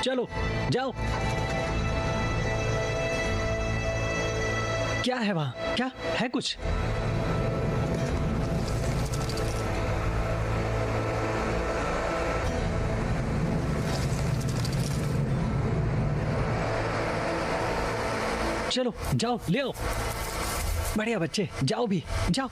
चलो जाओ। क्या है वहां? क्या है कुछ? चलो जाओ, ले आओ। बढ़िया बच्चे, जाओ भी, जाओ।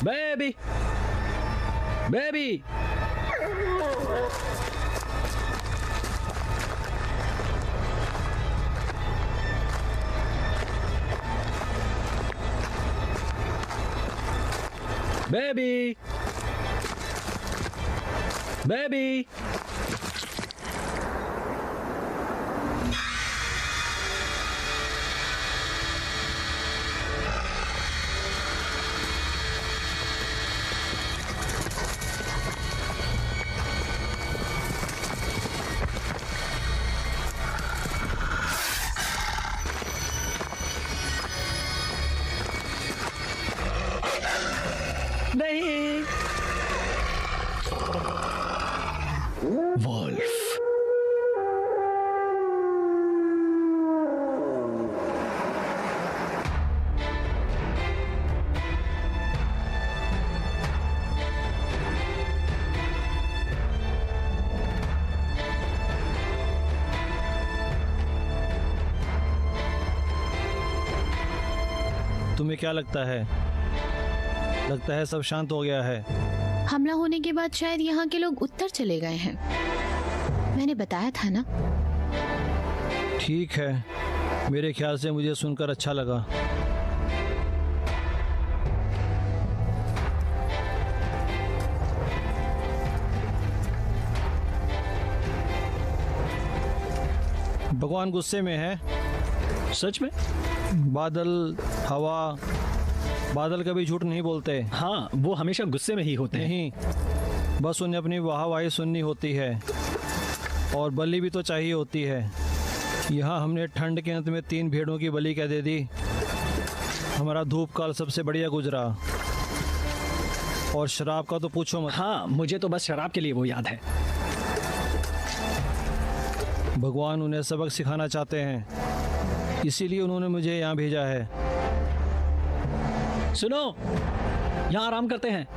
Baby, baby, baby, baby. नहीं, वॉल्फ। तुम्हें क्या लगता है? लगता है सब शांत हो गया है। हमला होने के बाद शायद यहाँ के लोग उत्तर चले गए हैं। मैंने बताया था ना। ठीक है, मेरे ख्याल से मुझे सुनकर अच्छा लगा। भगवान गुस्से में है। सच में? बादल, हवा, बादल कभी झूठ नहीं बोलते। हाँ, वो हमेशा गुस्से में ही होते हैं। नहीं, बस उन्हें अपनी वाहवाही सुननी होती है और बलि भी तो चाहिए होती है। यहाँ हमने ठंड के अंत में 3 भेड़ों की बलि क्या दे दी। हमारा धूप काल सबसे बढ़िया गुजरा और शराब का तो पूछो मत। हाँ, मुझे तो बस शराब के लिए वो याद है। भगवान उन्हें सबक सिखाना चाहते हैं, इसीलिए उन्होंने मुझे यहाँ भेजा है। सुनो, यहाँ आराम करते हैं।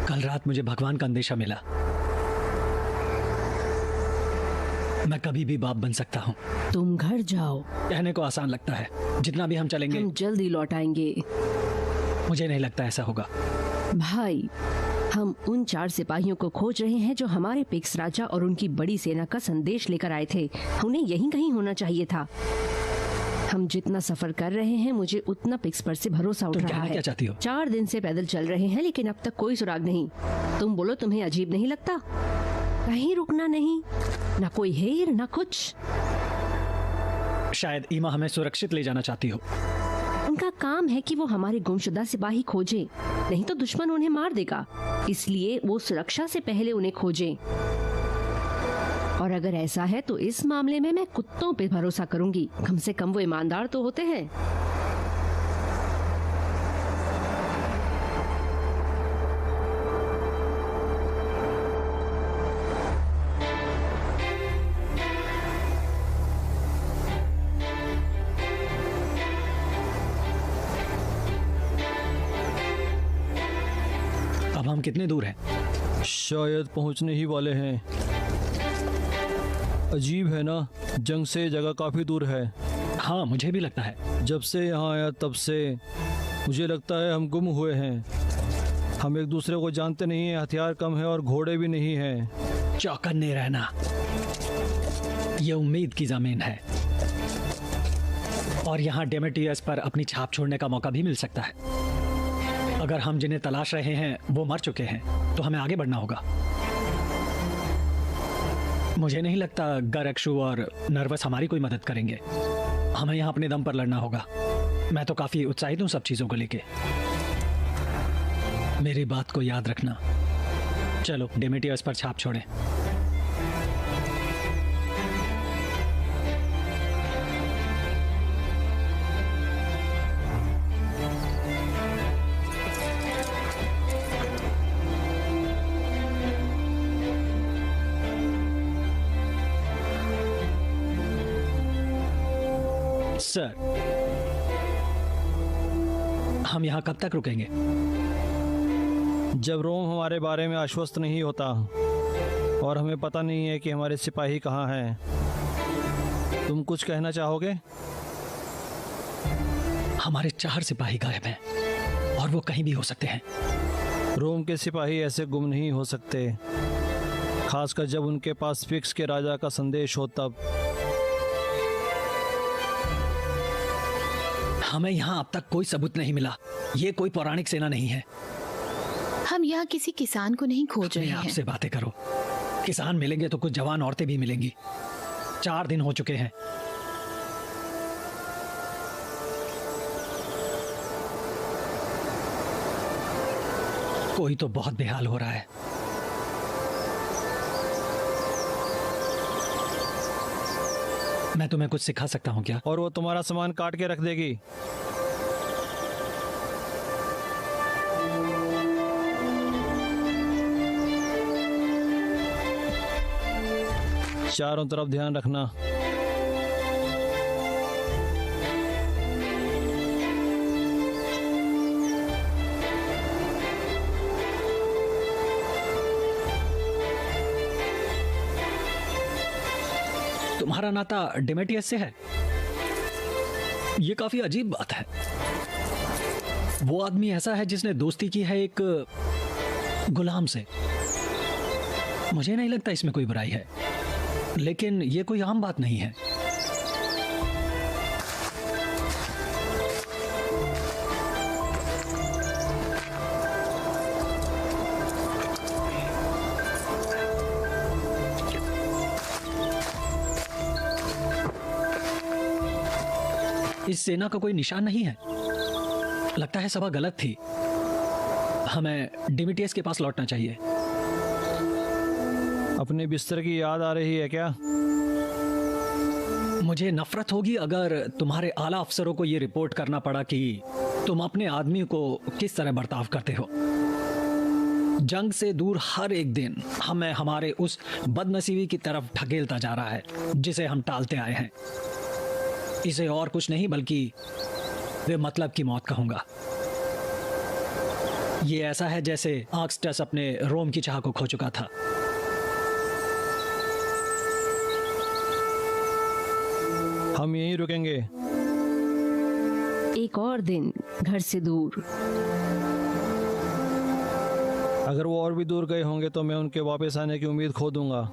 कल रात मुझे भगवान का अंदेशा मिला। मैं कभी भी बाप बन सकता हूँ। तुम घर जाओ। कहने को आसान लगता है, जितना भी हम चलेंगे। हम जल्दी लौट आएंगे। मुझे नहीं लगता ऐसा होगा। भाई, हम उन 4 सिपाहियों को खोज रहे हैं जो हमारे पिक्स राजा और उनकी बड़ी सेना का संदेश लेकर आए थे। उन्हें यहीं कहीं होना चाहिए था। हम जितना सफर कर रहे हैं, मुझे उतना पिक्स पर से भरोसा उठ रहा है। क्या चाहती हो? 4 दिन से पैदल चल रहे हैं, लेकिन अब तक कोई सुराग नहीं। तुम बोलो, तुम्हें अजीब नहीं लगता? कहीं रुकना नहीं, ना कोई हेर ना कुछ। शायद ईमा हमें सुरक्षित ले जाना चाहती हो। उनका काम है कि वो हमारे गुमशुदा सिपाही खोजें, नहीं तो दुश्मन उन्हें मार देगा। इसलिए वो सुरक्षा से पहले उन्हें खोजें। और अगर ऐसा है तो इस मामले में मैं कुत्तों पे भरोसा करूंगी। कम से कम वो ईमानदार तो होते हैं। अब हम कितने दूर हैं? शायद पहुंचने ही वाले हैं। अजीब है ना, जंग से जगह काफी दूर है। हाँ, मुझे भी लगता है। जब से यहाँ आया तब से मुझे लगता है हम गुम हुए हैं। हम एक दूसरे को जानते नहीं हैं, हथियार कम है और घोड़े भी नहीं हैं। चौकन्ने रहना, ये उम्मीद की जमीन है। और यहाँ डेमेट्रियस पर अपनी छाप छोड़ने का मौका भी मिल सकता है। अगर हम जिन्हें तलाश रहे हैं वो मर चुके हैं तो हमें आगे बढ़ना होगा। मुझे नहीं लगता गरक्षु और नर्वस हमारी कोई मदद करेंगे। हमें यहाँ अपने दम पर लड़ना होगा। मैं तो काफी उत्साहित हूँ सब चीजों को लेके। मेरी बात को याद रखना। चलो डेमेट्रियस पर छाप छोड़ें। सर, हम यहाँ कब तक रुकेंगे? जब रोम हमारे बारे में आश्वस्त नहीं होता और हमें पता नहीं है कि हमारे सिपाही कहाँ हैं। तुम कुछ कहना चाहोगे? हमारे 4 सिपाही गायब हैं और वो कहीं भी हो सकते हैं। रोम के सिपाही ऐसे गुम नहीं हो सकते, खासकर जब उनके पास फिक्स के राजा का संदेश हो तब। हमें यहाँ अब तक कोई सबूत नहीं मिला। ये कोई पौराणिक सेना नहीं है। हम यहाँ किसी किसान को नहीं खोज रहे हैं। आपसे बातें करो। किसान मिलेंगे तो कुछ जवान औरतें भी मिलेंगी। 4 दिन हो चुके हैं। कोई तो बहुत बेहाल हो रहा है। मैं तुम्हें कुछ सिखा सकता हूँ क्या? और वो तुम्हारा सामान काट के रख देगी। चारों तरफ ध्यान रखना। तुम्हारा नाता डेमेट्रियस से है? ये काफी अजीब बात है। वो आदमी ऐसा है जिसने दोस्ती की है एक गुलाम से। मुझे नहीं लगता इसमें कोई बुराई है, लेकिन ये कोई आम बात नहीं है। इस सेना का कोई निशान नहीं है। लगता है सभा गलत थी। हमें डेमेट्रियस के पास लौटना चाहिए। अपने बिस्तर की याद आ रही है क्या? मुझे नफरत होगी अगर तुम्हारे आला अफसरों को यह रिपोर्ट करना पड़ा कि तुम अपने आदमी को किस तरह बर्ताव करते हो। जंग से दूर हर एक दिन हमें हमारे उस बदनसीबी की तरफ ढकेलता जा रहा है जिसे हम टालते आए हैं। इसे और कुछ नहीं बल्कि वे मतलब की मौत कहूंगा। ये ऐसा है जैसे आक्सटस अपने रोम की चाह को खो चुका था। हम यहीं रुकेंगे। एक और दिन घर से दूर। अगर वो और भी दूर गए होंगे तो मैं उनके वापस आने की उम्मीद खो दूंगा।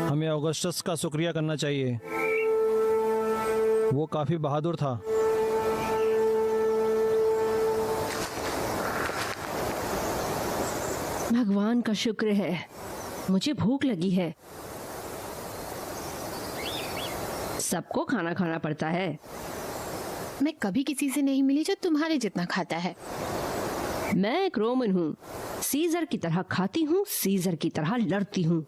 हमें ऑगस्टस का शुक्रिया करना चाहिए। वो काफी बहादुर था। भगवान का शुक्र है। मुझे भूख लगी है। सबको खाना खाना पड़ता है। मैं कभी किसी से नहीं मिली जो तुम्हारे जितना खाता है। मैं एक रोमन हूँ। सीजर की तरह खाती हूँ, सीजर की तरह लड़ती हूँ।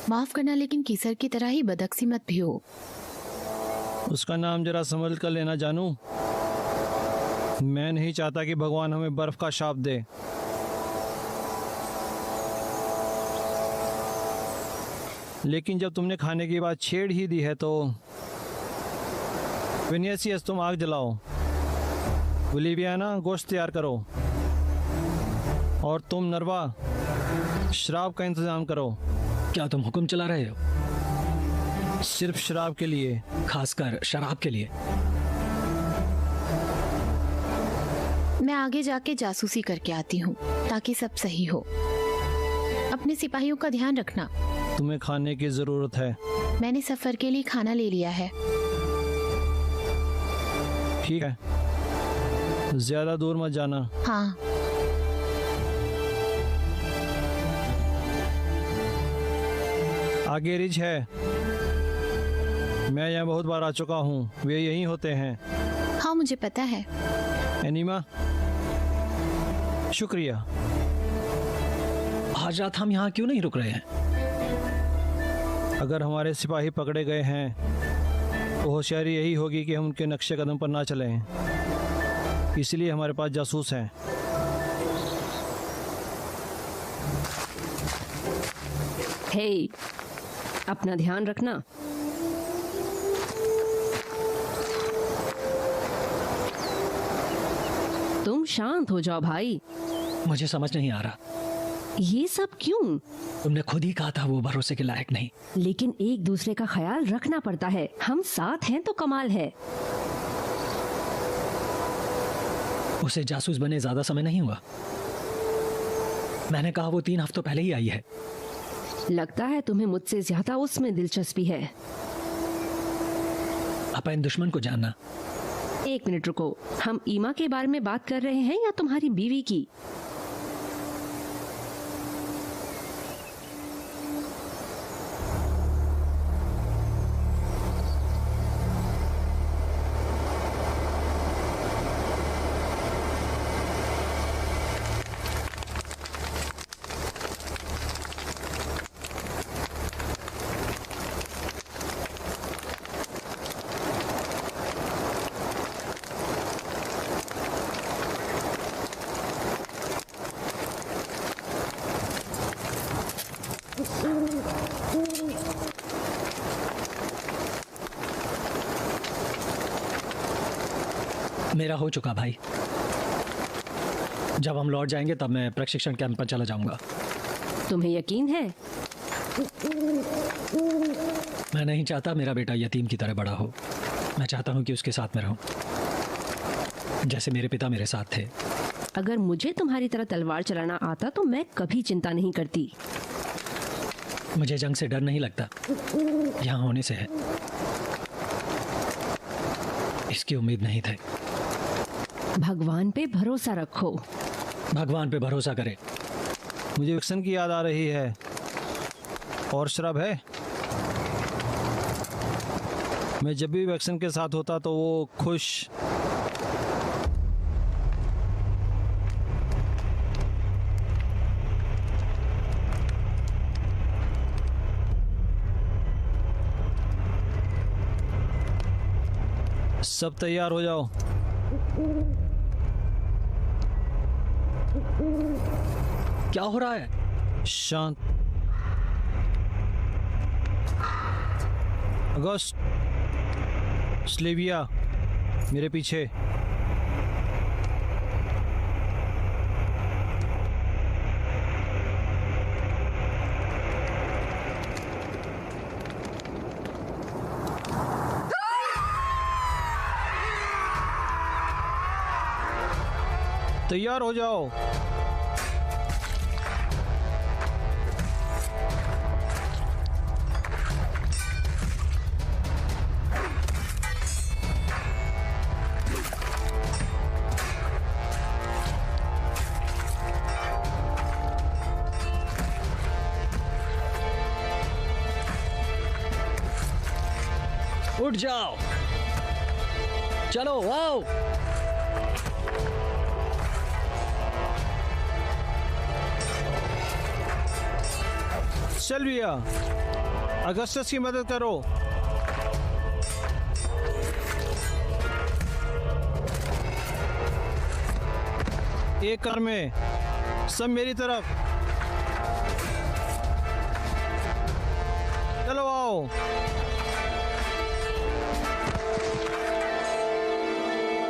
माफ करना, लेकिन कीसर की तरह ही बदअक्सीमत भी हो। उसका नाम जरा संभल कर लेना जानू। मैं नहीं चाहता कि भगवान हमें बर्फ का शाप दे। लेकिन जब तुमने खाने की बात छेड़ ही दी है तो विनियसियस, तुम आग जलाओ। विलिवियाना, गोश्त तैयार करो। और तुम नरवा, शराब का इंतजाम करो। क्या तुम हुक्म चला रहे हो? सिर्फ शराब के लिए, खासकर शराब के लिए। मैं आगे जाके जासूसी करके आती हूँ ताकि सब सही हो। अपने सिपाहियों का ध्यान रखना। तुम्हें खाने की जरूरत है। मैंने सफर के लिए खाना ले लिया है। ठीक है, ज्यादा दूर मत जाना। हाँ। आगे रिज है, मैं यहाँ बहुत बार आ चुका हूँ, वे यहीं होते हैं। हाँ मुझे पता है। एनीमा, शुक्रिया। आज रात हम यहाँ क्यों नहीं रुक रहे हैं? अगर हमारे सिपाही पकड़े गए हैं तो होशियारी यही होगी कि हम उनके नक्शे कदम पर ना चलें, इसलिए हमारे पास जासूस हैं। हे, अपना ध्यान रखना। तुम शांत हो जाओ भाई। मुझे समझ नहीं आ रहा। ये सब क्यों? तुमने खुद ही कहा था वो भरोसे के लायक नहीं। लेकिन एक दूसरे का ख्याल रखना पड़ता है। हम साथ हैं तो कमाल है। उसे जासूस बने ज्यादा समय नहीं हुआ। मैंने कहा वो 3 हफ्तों पहले ही आई है। लगता है तुम्हें मुझसे ज्यादा उसमें दिलचस्पी है। अपन दुश्मन को जानना। एक मिनट रुको, हम ईमा के बारे में बात कर रहे हैं या तुम्हारी बीवी की? मेरा हो चुका भाई। जब हम लौट जाएंगे तब मैं प्रशिक्षण कैंप पर चला जाऊंगा। तुम्हें यकीन है? मैं नहीं चाहता मेरा बेटा यतीम की तरह बड़ा हो। मैं चाहता हूं कि उसके साथ में रहूं, जैसे मेरे पिता मेरे साथ थे। अगर मुझे तुम्हारी तरह तलवार चलाना आता तो मैं कभी चिंता नहीं करती। मुझे जंग से डर नहीं लगता, यहाँ होने से है। इसकी उम्मीद नहीं थी। भगवान पे भरोसा रखो। भगवान पे भरोसा करे। मुझे वैक्सन की याद आ रही है। और शराब है? मैं जब भी वैक्सन के साथ होता तो वो खुश। सब तैयार हो जाओ। क्या हो रहा है? शांत। अगस्त, स्लेविया, मेरे पीछे। तैयार हो जाओ। उठ जाओ, चलो आओ। सेल्विया, अगस्टस की मदद करो। एक कार में, सब मेरी तरफ। चलो आओ।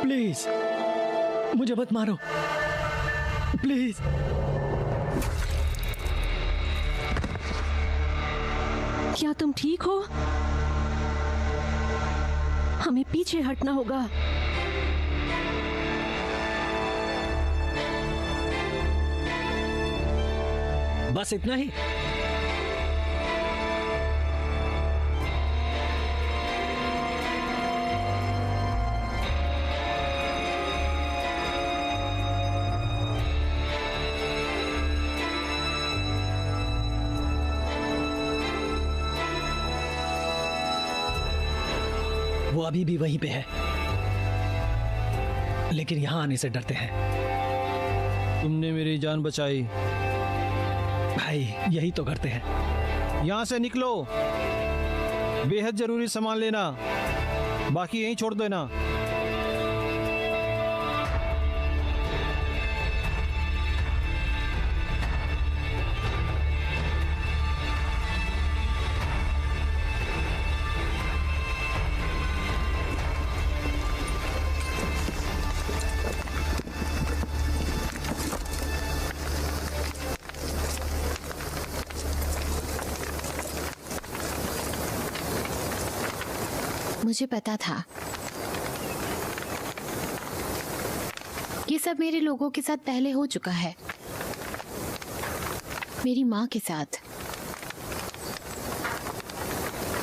प्लीज मुझे मत मारो, प्लीज। क्या तुम ठीक हो? हमें पीछे हटना होगा। बस इतना ही? वो अभी भी वहीं पे है, लेकिन यहां आने से डरते हैं। तुमने मेरी जान बचाई। भाई यही तो करते हैं। यहाँ से निकलो, बेहद जरूरी सामान लेना, बाकी यहीं छोड़ देना। मुझे पता था ये सब मेरे लोगों के साथ पहले हो चुका है, मेरी माँ के साथ।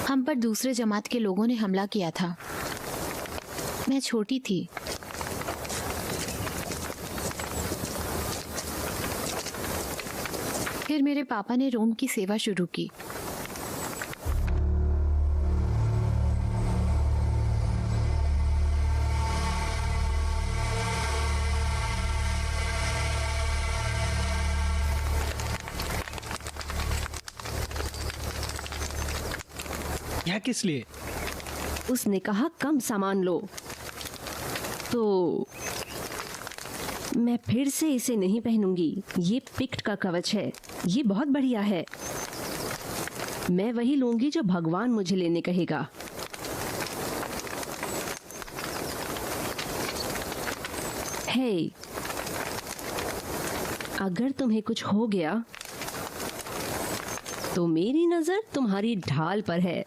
हम पर दूसरे जमात के लोगों ने हमला किया था। मैं छोटी थी। फिर मेरे पापा ने रोम की सेवा शुरू की। यह किस लिए? उसने कहा कम सामान लो, तो मैं फिर से इसे नहीं पहनूंगी। ये पिक्ट का कवच है, ये बहुत बढ़िया है। मैं वही लूंगी जो भगवान मुझे लेने कहेगा। हे, अगर तुम्हें कुछ हो गया तो मेरी नजर तुम्हारी ढाल पर है।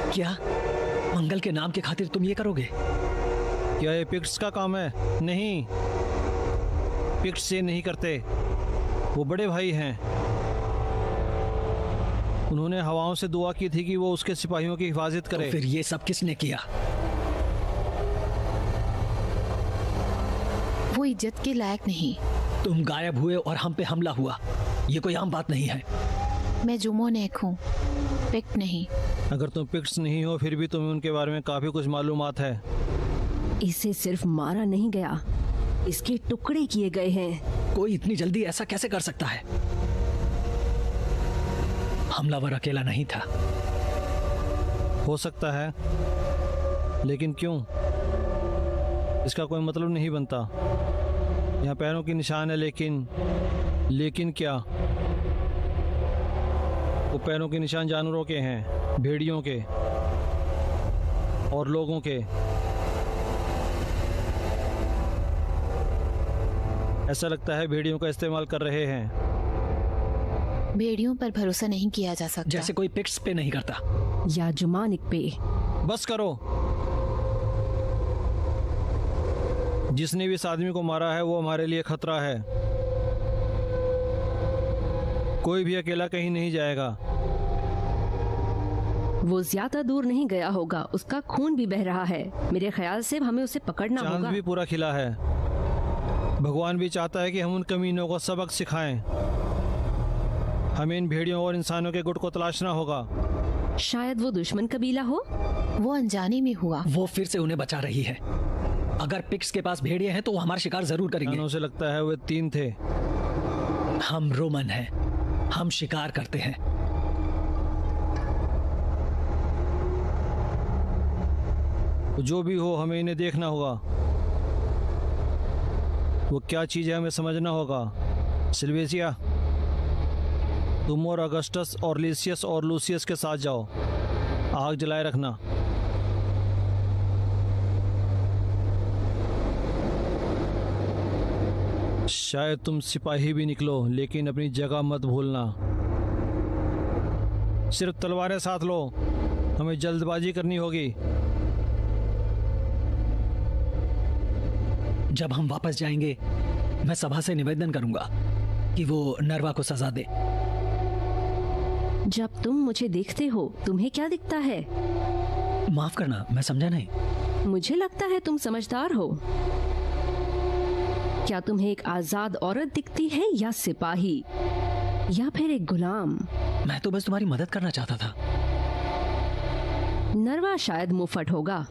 क्या मंगल के नाम के खातिर तुम ये करोगे? क्या ये पिक्ट्स का काम है? नहीं, पिक्ट्स ये नहीं करते। वो बड़े भाई हैं। उन्होंने हवाओं से दुआ की थी कि वो उसके सिपाहियों की हिफाजत करे। तो फिर ये सब किसने किया? वो इज्जत के लायक नहीं। तुम गायब हुए और हम पे हमला हुआ, ये कोई आम बात नहीं है। मैं जुमोनेक हूँ, पिक्ट नहीं। अगर तुम पिक्ट्स नहीं हो फिर भी तुम्हें उनके बारे में काफी कुछ मालूमात है। इसे सिर्फ मारा नहीं गया, इसके टुकड़े किए गए हैं। कोई इतनी जल्दी ऐसा कैसे कर सकता है? हमलावर अकेला नहीं था। हो सकता है, लेकिन क्यों? इसका कोई मतलब नहीं बनता। यहाँ पैरों के निशान है, लेकिन क्या? वो पैरों के निशान जानवरों के हैं, भेड़ियों के और लोगों के। ऐसा लगता है भेड़ियों का इस्तेमाल कर रहे हैं। भेड़ियों पर भरोसा नहीं किया जा सकता। जैसे कोई पिक्ट्स पे नहीं करता। या जुमानिक पे। बस करो। जिसने भी इस आदमी को मारा है वो हमारे लिए खतरा है। कोई भी अकेला कहीं नहीं जाएगा। वो ज्यादा दूर नहीं गया होगा, उसका खून भी बह रहा है। मेरे ख्याल से हमें उसे पकड़ना चांद होगा। भी पूरा खिला है। भगवान भी चाहता है कि हम उन कमीनों को सबक सिखाएं। हमें इन भेड़ियों और इंसानों के गुट को तलाशना होगा। शायद वो दुश्मन कबीला हो। वो अनजाने में हुआ। वो फिर से उन्हें बचा रही है। अगर पिक्ट्स के पास भेड़िए हैं तो वो हमारा शिकार जरूर करेंगे। उसे लगता है वे 3 थे। हम रोमन हैं, हम शिकार करते हैं। जो भी हो हमें इन्हें देखना होगा। वो क्या चीज़ है हमें समझना होगा। सिल्वेसिया, तुम और अगस्टस और लिसियस और लूसियस के साथ जाओ, आग जलाए रखना। शायद तुम सिपाही भी निकलो, लेकिन अपनी जगह मत भूलना। सिर्फ तलवारें साथ लो, हमें जल्दबाजी करनी होगी। जब हम वापस जाएंगे मैं सभा से निवेदन करूंगा कि वो नरवा को सजा दे। जब तुम मुझे देखते हो तुम्हें क्या दिखता है? माफ करना, मैं समझा नहीं। मुझे लगता है तुम समझदार हो। क्या तुम्हें एक आजाद औरत दिखती है या सिपाही या फिर एक गुलाम? मैं तो बस तुम्हारी मदद करना चाहता था। नरवा शायद मुफट होगा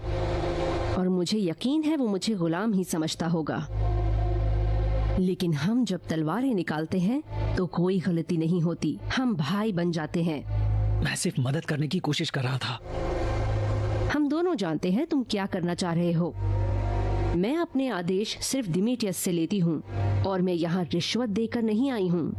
और मुझे यकीन है वो मुझे गुलाम ही समझता होगा, लेकिन हम जब तलवारें निकालते हैं तो कोई गलती नहीं होती, हम भाई बन जाते हैं। मैं सिर्फ मदद करने की कोशिश कर रहा था। हम दोनों जानते हैं तुम क्या करना चाह रहे हो। मैं अपने आदेश सिर्फ डिमेटियस से लेती हूँ और मैं यहाँ रिश्वत देकर नहीं आई हूँ।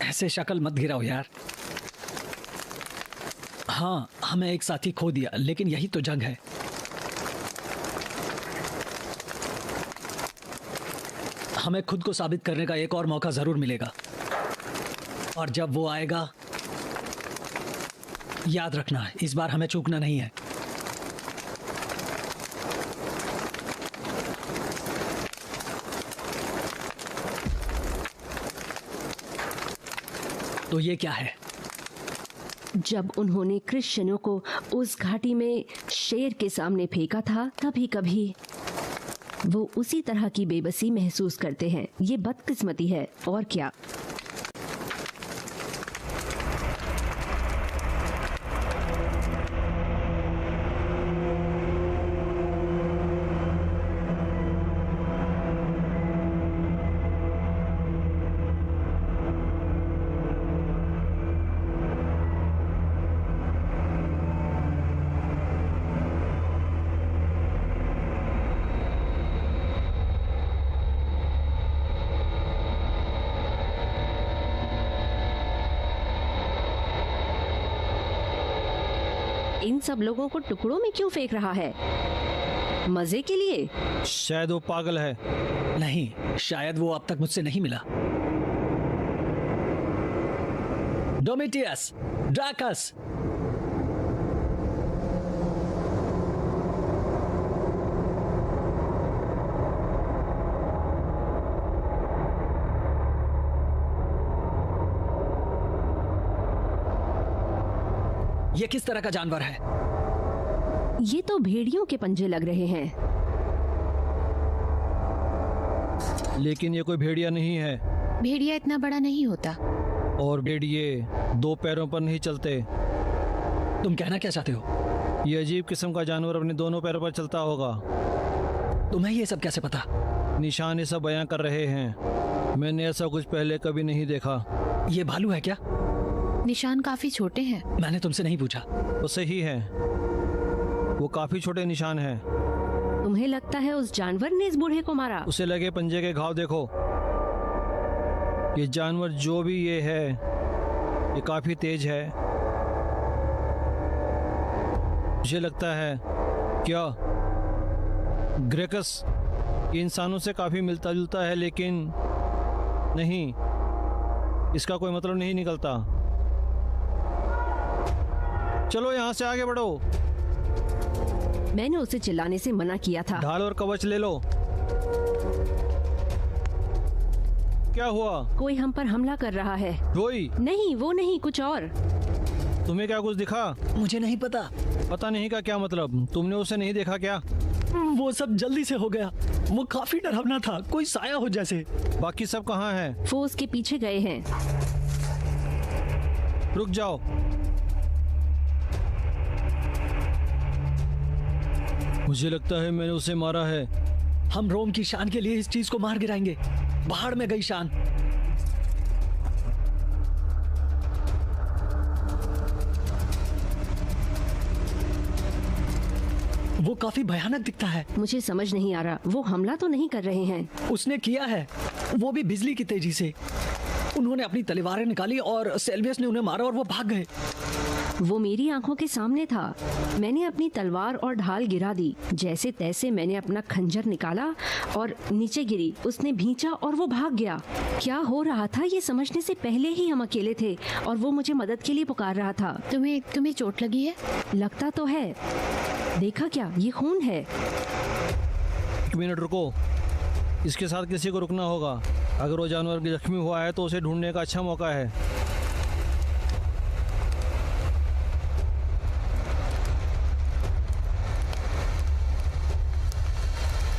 ऐसे शक्ल मत गिराओ यार। हाँ, हमें एक साथी खो दिया, लेकिन यही तो जंग है। हमें खुद को साबित करने का एक और मौका जरूर मिलेगा, और जब वो आएगा याद रखना, इस बार हमें चूकना नहीं है। तो ये क्या है? जब उन्होंने क्रिश्चियनों को उस घाटी में शेर के सामने फेंका था, कभी कभी वो उसी तरह की बेबसी महसूस करते हैं। ये बदकिस्मती है और क्या। इन सब लोगों को टुकड़ों में क्यों फेंक रहा है? मजे के लिए? शायद वो पागल है। नहीं, शायद वो अब तक मुझसे नहीं मिला। डोमिटियस, ड्रैकस, ये किस तरह का जानवर है? ये तो भेड़ियों के पंजे लग रहे हैं। लेकिन ये कोई भेड़िया नहीं है। भेड़िया इतना बड़ा नहीं होता। और भेड़िए दो पैरों पर नहीं चलते। तुम कहना क्या चाहते हो? ये अजीब किस्म का जानवर अपने दोनों पैरों पर चलता होगा। तुम्हें ये सब कैसे पता? निशान ये सब बयां कर रहे हैं। मैंने ऐसा कुछ पहले कभी नहीं देखा। ये भालू है क्या? निशान काफी छोटे हैं। मैंने तुमसे नहीं पूछा। वो सही है, वो काफी छोटे निशान हैं। तुम्हें लगता है उस जानवर ने इस बूढ़े को मारा? उसे लगे पंजे के घाव देखो। ये जानवर जो भी ये है, ये काफी तेज है। मुझे लगता है क्या ग्रेकस ये इंसानों से काफी मिलता जुलता है, लेकिन नहीं, इसका कोई मतलब नहीं निकलता। चलो यहाँ से आगे बढ़ो। मैंने उसे चिल्लाने से मना किया था। ढाल और कवच ले लो। क्या हुआ? कोई हम पर हमला कर रहा है। रोई? नहीं, वो नहीं, कुछ और। तुम्हें क्या कुछ दिखा? मुझे नहीं पता। पता नहीं का क्या मतलब? तुमने उसे नहीं देखा क्या? वो सब जल्दी से हो गया। वो काफी डरावना था, कोई साया हो जैसे। बाकी सब कहाँ हैं? वो उसके पीछे गए हैं। रुक जाओ। मुझे लगता है मैंने उसे मारा है। हम रोम की शान के लिए इस चीज को मार गिराएंगे। भाड़ में गई शान। वो काफी भयानक दिखता है। मुझे समझ नहीं आ रहा, वो हमला तो नहीं कर रहे हैं। उसने किया है, वो भी बिजली की तेजी से। उन्होंने अपनी तलवारें निकाली और सेल्वियस ने उन्हें मारा और वो भाग गए। वो मेरी आंखों के सामने था। मैंने अपनी तलवार और ढाल गिरा दी। जैसे तैसे मैंने अपना खंजर निकाला और नीचे गिरी। उसने भींचा और वो भाग गया। क्या हो रहा था ये समझने से पहले ही हम अकेले थे और वो मुझे मदद के लिए पुकार रहा था। तुम्हें चोट लगी है? लगता तो है। देखा क्या, ये खून है। 1 मिनट रुको, इसके साथ किसी को रुकना होगा। अगर वो जानवर जख्मी हुआ है तो उसे ढूंढने का अच्छा मौका है।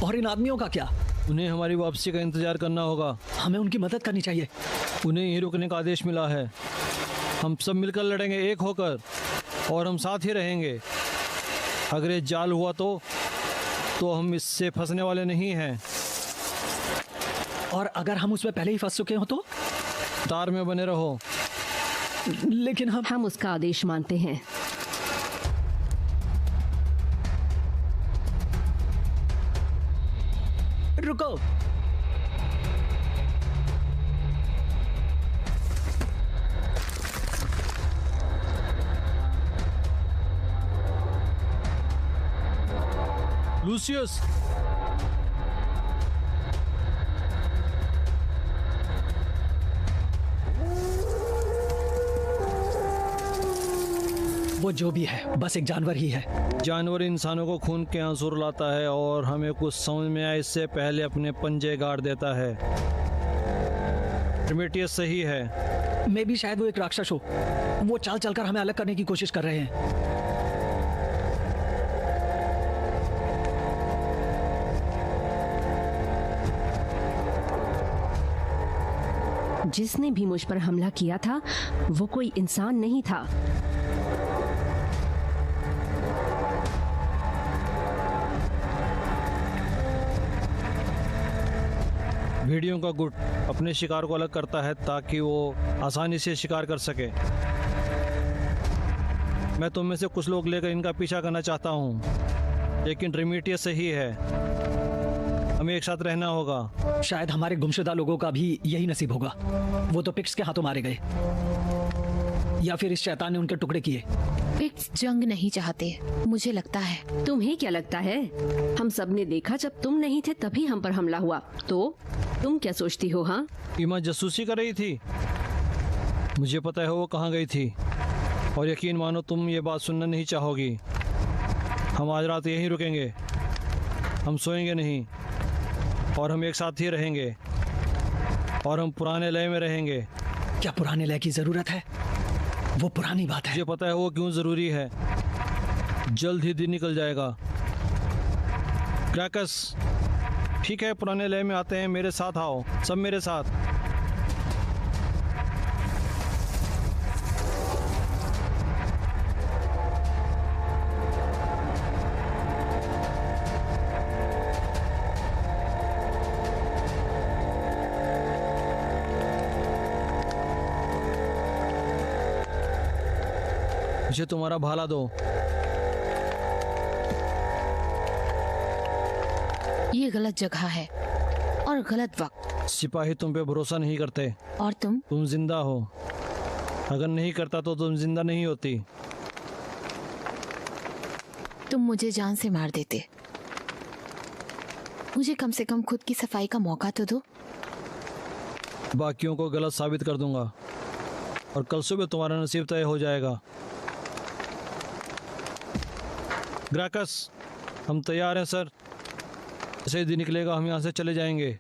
और इन आदमियों का क्या? उन्हें हमारी वापसी का इंतजार करना होगा। हमें उनकी मदद करनी चाहिए। उन्हें यहीं रुकने का आदेश मिला है। हम सब मिलकर लड़ेंगे, एक होकर, और हम साथ ही रहेंगे। अगर ये जाल हुआ तो हम इससे फंसने वाले नहीं हैं। और अगर हम उसमें पहले ही फंस चुके हो तो? तार में बने रहो। लेकिन हम उसका आदेश मानते हैं। रुको। लूसियस, वो जो भी है बस एक जानवर ही है। जानवर इंसानों को खून के आंसू रुलाता है और हमें कुछ समझ में आए इससे पहले अपने पंजे गाड़ देता है। प्रोमेथियस सही है। मैं भी शायद वो एक राक्षस हो। वो चाल चलकर हमें अलग करने की कोशिश कर रहे हैं। जिसने भी मुझ पर हमला किया था वो कोई इंसान नहीं था। भेड़ियों का गुट अपने शिकार को अलग करता है ताकि वो आसानी से शिकार कर सके। मैं तुम में से कुछ लोग लेकर इनका पीछा करना चाहता हूँ, लेकिन प्रोमेथियस सही है, हमें एक साथ रहना होगा। शायद हमारे गुमशुदा लोगों का भी यही नसीब होगा। वो तो पिक्स के हाथों मारे गए, या फिर इस शैतान ने उनके टुकड़े किए। पिक्स जंग नहीं चाहते, मुझे लगता है। तुम्हें क्या लगता है? हम सब ने देखा जब तुम नहीं थे तभी हम पर हमला हुआ। तो तुम क्या सोचती हो? हाँ, ईमा जासूसी कर रही थी। मुझे पता है वो कहाँ गई थी, और यकीन मानो तुम ये बात सुनना नहीं चाहोगी। हम आज रात यहीं रुकेंगे, हम सोएंगे नहीं, और हम एक साथ ही रहेंगे, और हम पुराने लय में रहेंगे। क्या पुराने लय की जरूरत है? वो पुरानी बात है। मुझे पता है वो क्यों जरूरी है। जल्द ही दिन निकल जाएगा। ग्रैकस, ठीक है, पुराने लय में आते हैं। मेरे साथ आओ, सब मेरे साथ। मुझे तुम्हारा भाला दो। ये गलत जगह है और गलत वक्त। सिपाही तुम पे भरोसा नहीं करते। और तुम जिंदा हो। अगर नहीं करता तो तुम जिंदा नहीं होती। तुम मुझे जान से मार देते। मुझे कम से कम खुद की सफाई का मौका तो दो। बाकियों को गलत साबित कर दूंगा और कल सुबह तुम्हारा नसीब तय हो जाएगा। ग्राकस, हम तैयार हैं सर। जैसे ही दिन निकलेगा हम यहाँ से चले जाएंगे।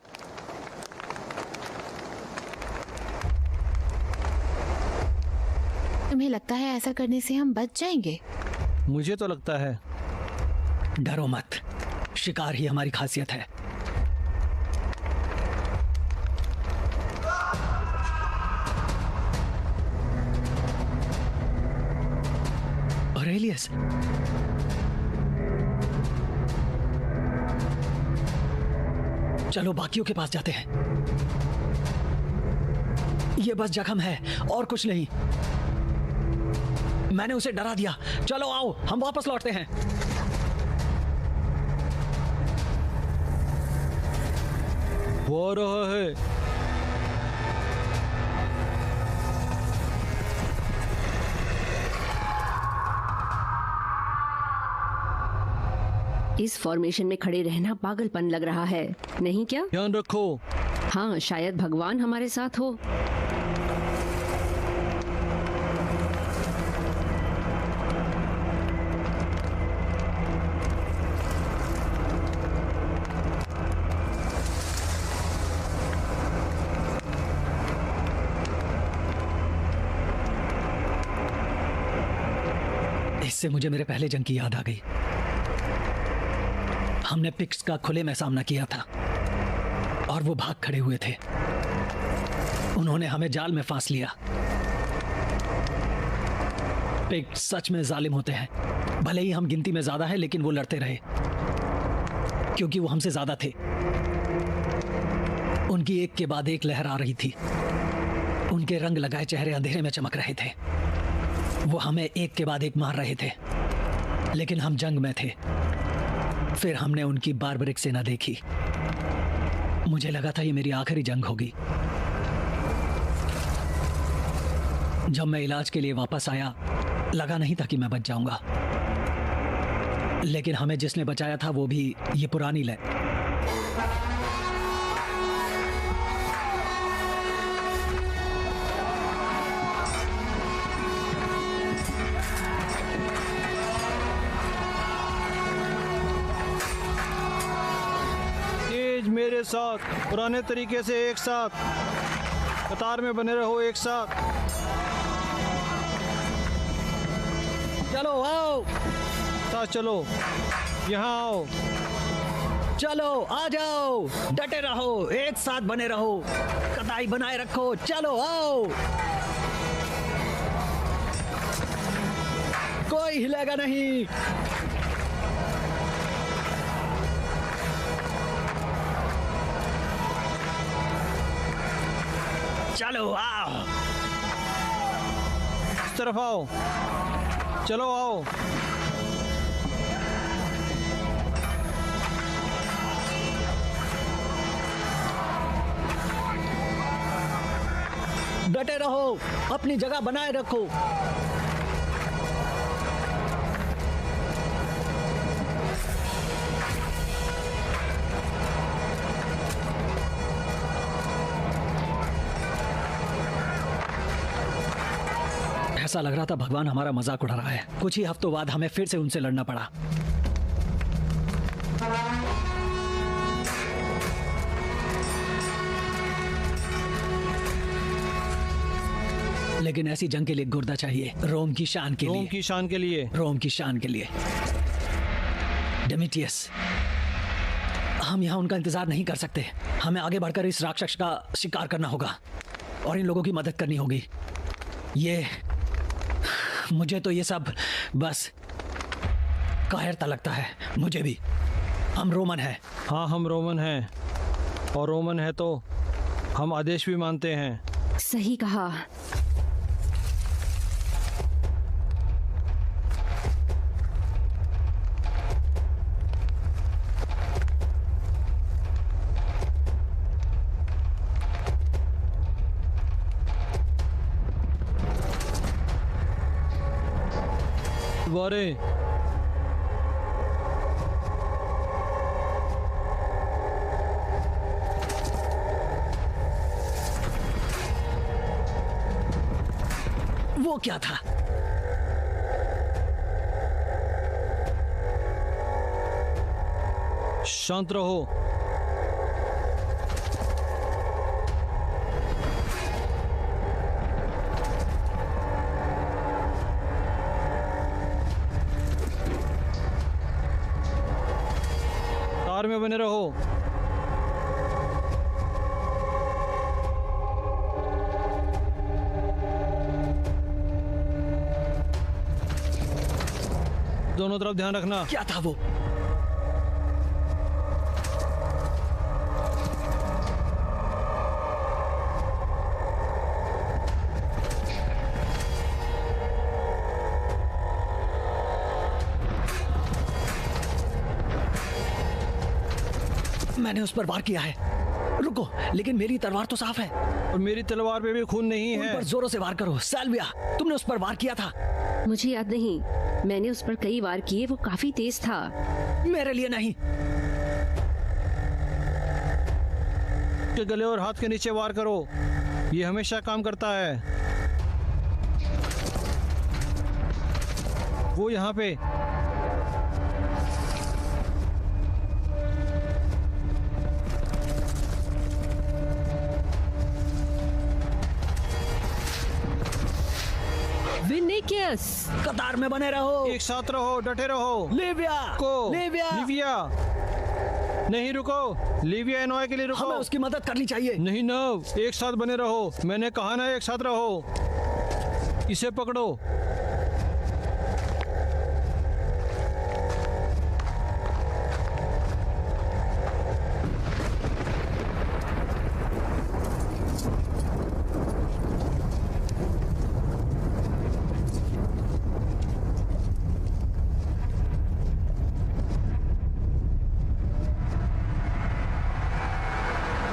तुम्हें लगता है ऐसा करने से हम बच जाएंगे? मुझे तो लगता है। डरो मत, शिकार ही हमारी खासियत है। ऑरेलियस, चलो बाकियों के पास जाते हैं। ये बस जख्म है और कुछ नहीं। मैंने उसे डरा दिया। चलो आओ, हम वापस लौटते हैं। वो आ रहा है। इस फॉर्मेशन में खड़े रहना पागलपन लग रहा है, नहीं क्या? ध्यान रखो। हाँ, शायद भगवान हमारे साथ हो। इससे मुझे मेरे पहले जंग की याद आ गई। हमने पिक्स का खुले में सामना किया था और वो भाग खड़े हुए थे। उन्होंने हमें जाल में फांस लिया। पिक्स सच में जालिम होते हैं। भले ही हम गिनती में ज्यादा है, लेकिन वो लड़ते रहे क्योंकि वो हमसे ज्यादा थे। उनकी एक के बाद एक लहर आ रही थी। उनके रंग लगाए चेहरे अंधेरे में चमक रहे थे। वो हमें एक के बाद एक मार रहे थे, लेकिन हम जंग में थे। फिर हमने उनकी बार्बरिक सेना देखी। मुझे लगा था ये मेरी आखिरी जंग होगी। जब मैं इलाज के लिए वापस आया, लगा नहीं था कि मैं बच जाऊंगा, लेकिन हमें जिसने बचाया था वो भी ये पुरानी लय। मेरे साथ पुराने तरीके से एक साथ कतार में बने रहो, एक साथ। चलो आओ, साथ चलो, यहाँ आओ। चलो आ जाओ, डटे रहो, एक साथ बने रहो, कताई बनाए रखो। चलो आओ, कोई हिलेगा नहीं। चलो आओ, इस तरफ आओ। चलो आओ। डटे रहो, अपनी जगह बनाए रखो। ऐसा लग रहा था भगवान हमारा मजाक उड़ा रहा है। कुछ ही हफ्तों बाद हमें फिर से उनसे लड़ना पड़ा। लेकिन ऐसी जंग के लिए गुर्दा चाहिए, रोम की शान के लिए। रोम की शान के लिए। रोम की शान के लिए। डेमेटियस, हम यहाँ उनका इंतजार नहीं कर सकते। हमें आगे बढ़कर इस राक्षस का शिकार करना होगा और इन लोगों की मदद करनी होगी। मुझे तो ये सब बस कायरता लगता है। मुझे भी। हम रोमन हैं। हाँ, हम रोमन हैं, और रोमन है तो हम आदेश भी मानते हैं। सही कहा। बारे वो क्या था? शांत रहो। कार में बने रहो। दोनों तरफ ध्यान रखना। क्या था वो? मैंने उस पर वार किया है। रुको, लेकिन मेरी तलवार तो साफ है। और मेरी तलवार पे भी खून नहीं उन है। पर जोरों से वार करो। सैल्विया, तुमने उस पर वार किया था। मुझे याद नहीं, मैंने उस पर कई वार किए, वो काफी तेज था। मेरे लिए नहीं। के गले और हाथ के नीचे वार करो, ये हमेशा काम करता है। वो यहाँ पे। विनिकियस, कतार में बने रहो। एक साथ रहो, डटे रहो। लिविया लिविया, लिविया, नहीं रुको। लिविया एनोय के लिए रुको। हमें उसकी मदद करनी चाहिए। नहीं नव, एक साथ बने रहो। मैंने कहा ना, एक साथ रहो। इसे पकड़ो।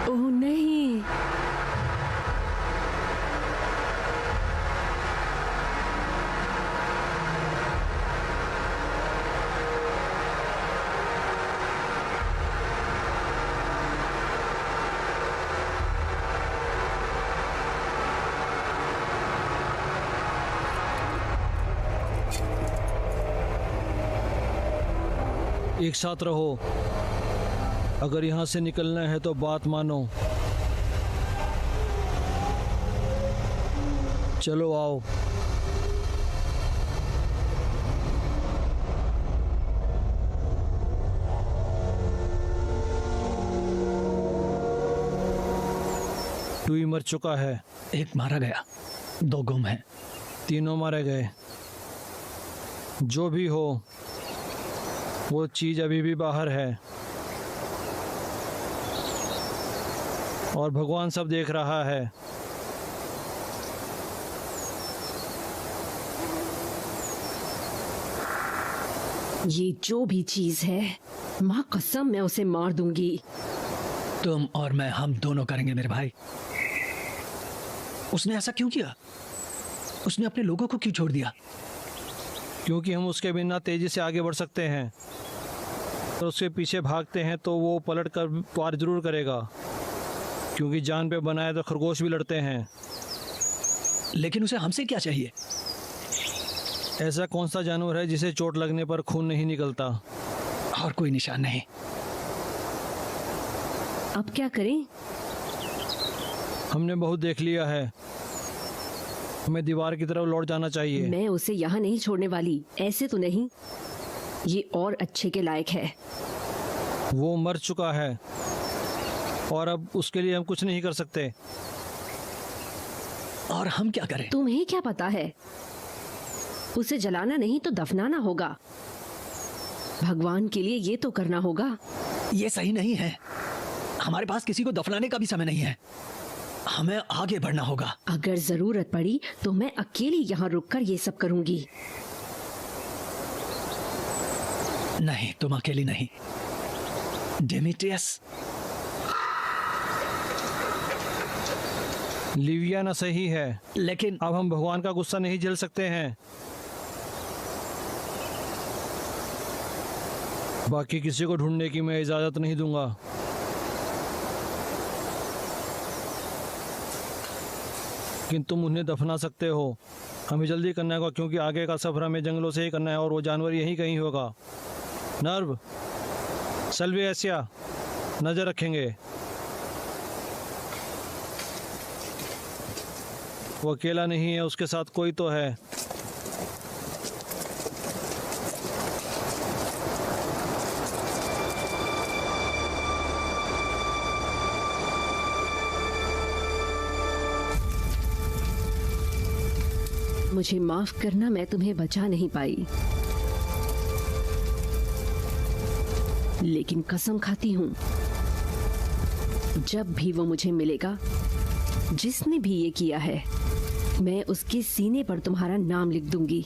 ओह नहीं, एक साथ रहो। अगर यहाँ से निकलना है तो बात मानो। चलो आओ। टूई मर चुका है। एक मारा गया, 2 गुम हैं। तीनों मारे गए। जो भी हो, वो चीज अभी भी बाहर है और भगवान सब देख रहा है। ये जो भी चीज है, माँ कसम मैं उसे मार दूंगी। तुम और मैं, हम दोनों करेंगे मेरे भाई। उसने ऐसा क्यों किया? उसने अपने लोगों को क्यों छोड़ दिया? क्योंकि हम उसके बिना तेजी से आगे बढ़ सकते हैं। तो उसके पीछे भागते हैं तो वो पलट कर वार जरूर करेगा, क्योंकि जान पे बनाए तो खरगोश भी लड़ते हैं। लेकिन उसे हमसे क्या चाहिए? ऐसा कौन सा जानवर है जिसे चोट लगने पर खून नहीं निकलता? और कोई निशान नहीं। अब क्या करें? हमने बहुत देख लिया है। हमें दीवार की तरफ लौट जाना चाहिए। मैं उसे यहाँ नहीं छोड़ने वाली। ऐसे तो नहीं, ये और अच्छे के लायक है। वो मर चुका है और अब उसके लिए हम कुछ नहीं कर सकते। और हम क्या करें? तुम्हें क्या पता है? उसे जलाना नहीं तो दफनाना होगा। भगवान के लिए ये तो करना होगा। ये सही नहीं है। हमारे पास किसी को दफनाने का भी समय नहीं है। हमें आगे बढ़ना होगा। अगर जरूरत पड़ी तो मैं अकेली यहाँ रुककर ये सब करूंगी। नहीं, तुम अकेली नहीं। डेमेट्रियस, लिविया ना सही है, लेकिन अब हम भगवान का गुस्सा नहीं झेल सकते हैं। बाकी किसी को ढूंढने की मैं इजाजत नहीं दूंगा। लेकिन तुम उन्हें दफना सकते हो। हमें जल्दी करना होगा क्योंकि आगे का सफर हमें जंगलों से ही करना है और वो जानवर यहीं कहीं होगा। नर्व, सल्विएसिया, नजर रखेंगे। वो अकेला नहीं है, उसके साथ कोई तो है। मुझे माफ करना, मैं तुम्हें बचा नहीं पाई, लेकिन कसम खाती हूं, जब भी वो मुझे मिलेगा, जिसने भी ये किया है, मैं उसके सीने पर तुम्हारा नाम लिख दूंगी।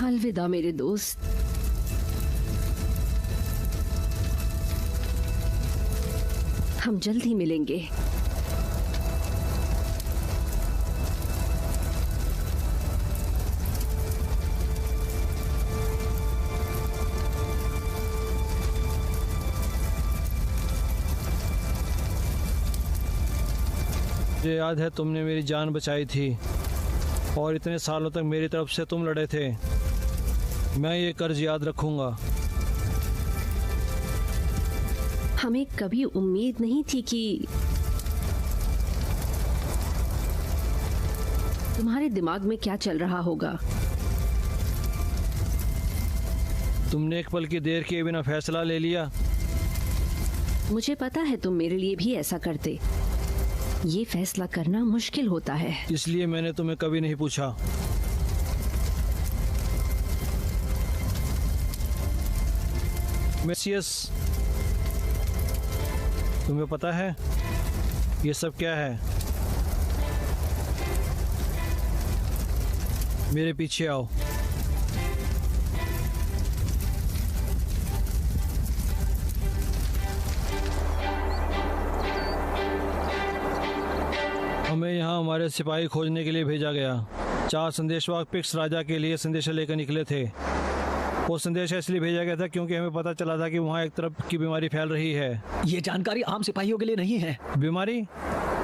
अलविदा मेरे दोस्त। हम जल्द ही मिलेंगे। मुझे याद है तुमने मेरी जान बचाई थी और इतने सालों तक मेरी तरफ से तुम लड़े थे। मैं ये कर्ज याद रखूंगा। हमें कभी उम्मीद नहीं थी कि तुम्हारे दिमाग में क्या चल रहा होगा। तुमने एक पल की देर किए बिना फैसला ले लिया। मुझे पता है तुम मेरे लिए भी ऐसा करते। ये फैसला करना मुश्किल होता है। इसलिए मैंने तुम्हें कभी नहीं पूछा। मेसियस, तुम्हें पता है ये सब क्या है? मेरे पीछे आओ। हमें यहाँ हमारे सिपाही खोजने के लिए भेजा गया। 4 संदेशवाहक पिक्स राजा के लिए संदेशा लेकर निकले थे। वो संदेशा इसलिए भेजा गया था क्योंकि हमें पता चला था कि वहाँ एक तरफ की बीमारी फैल रही है। ये जानकारी आम सिपाहियों के लिए नहीं है। बीमारी?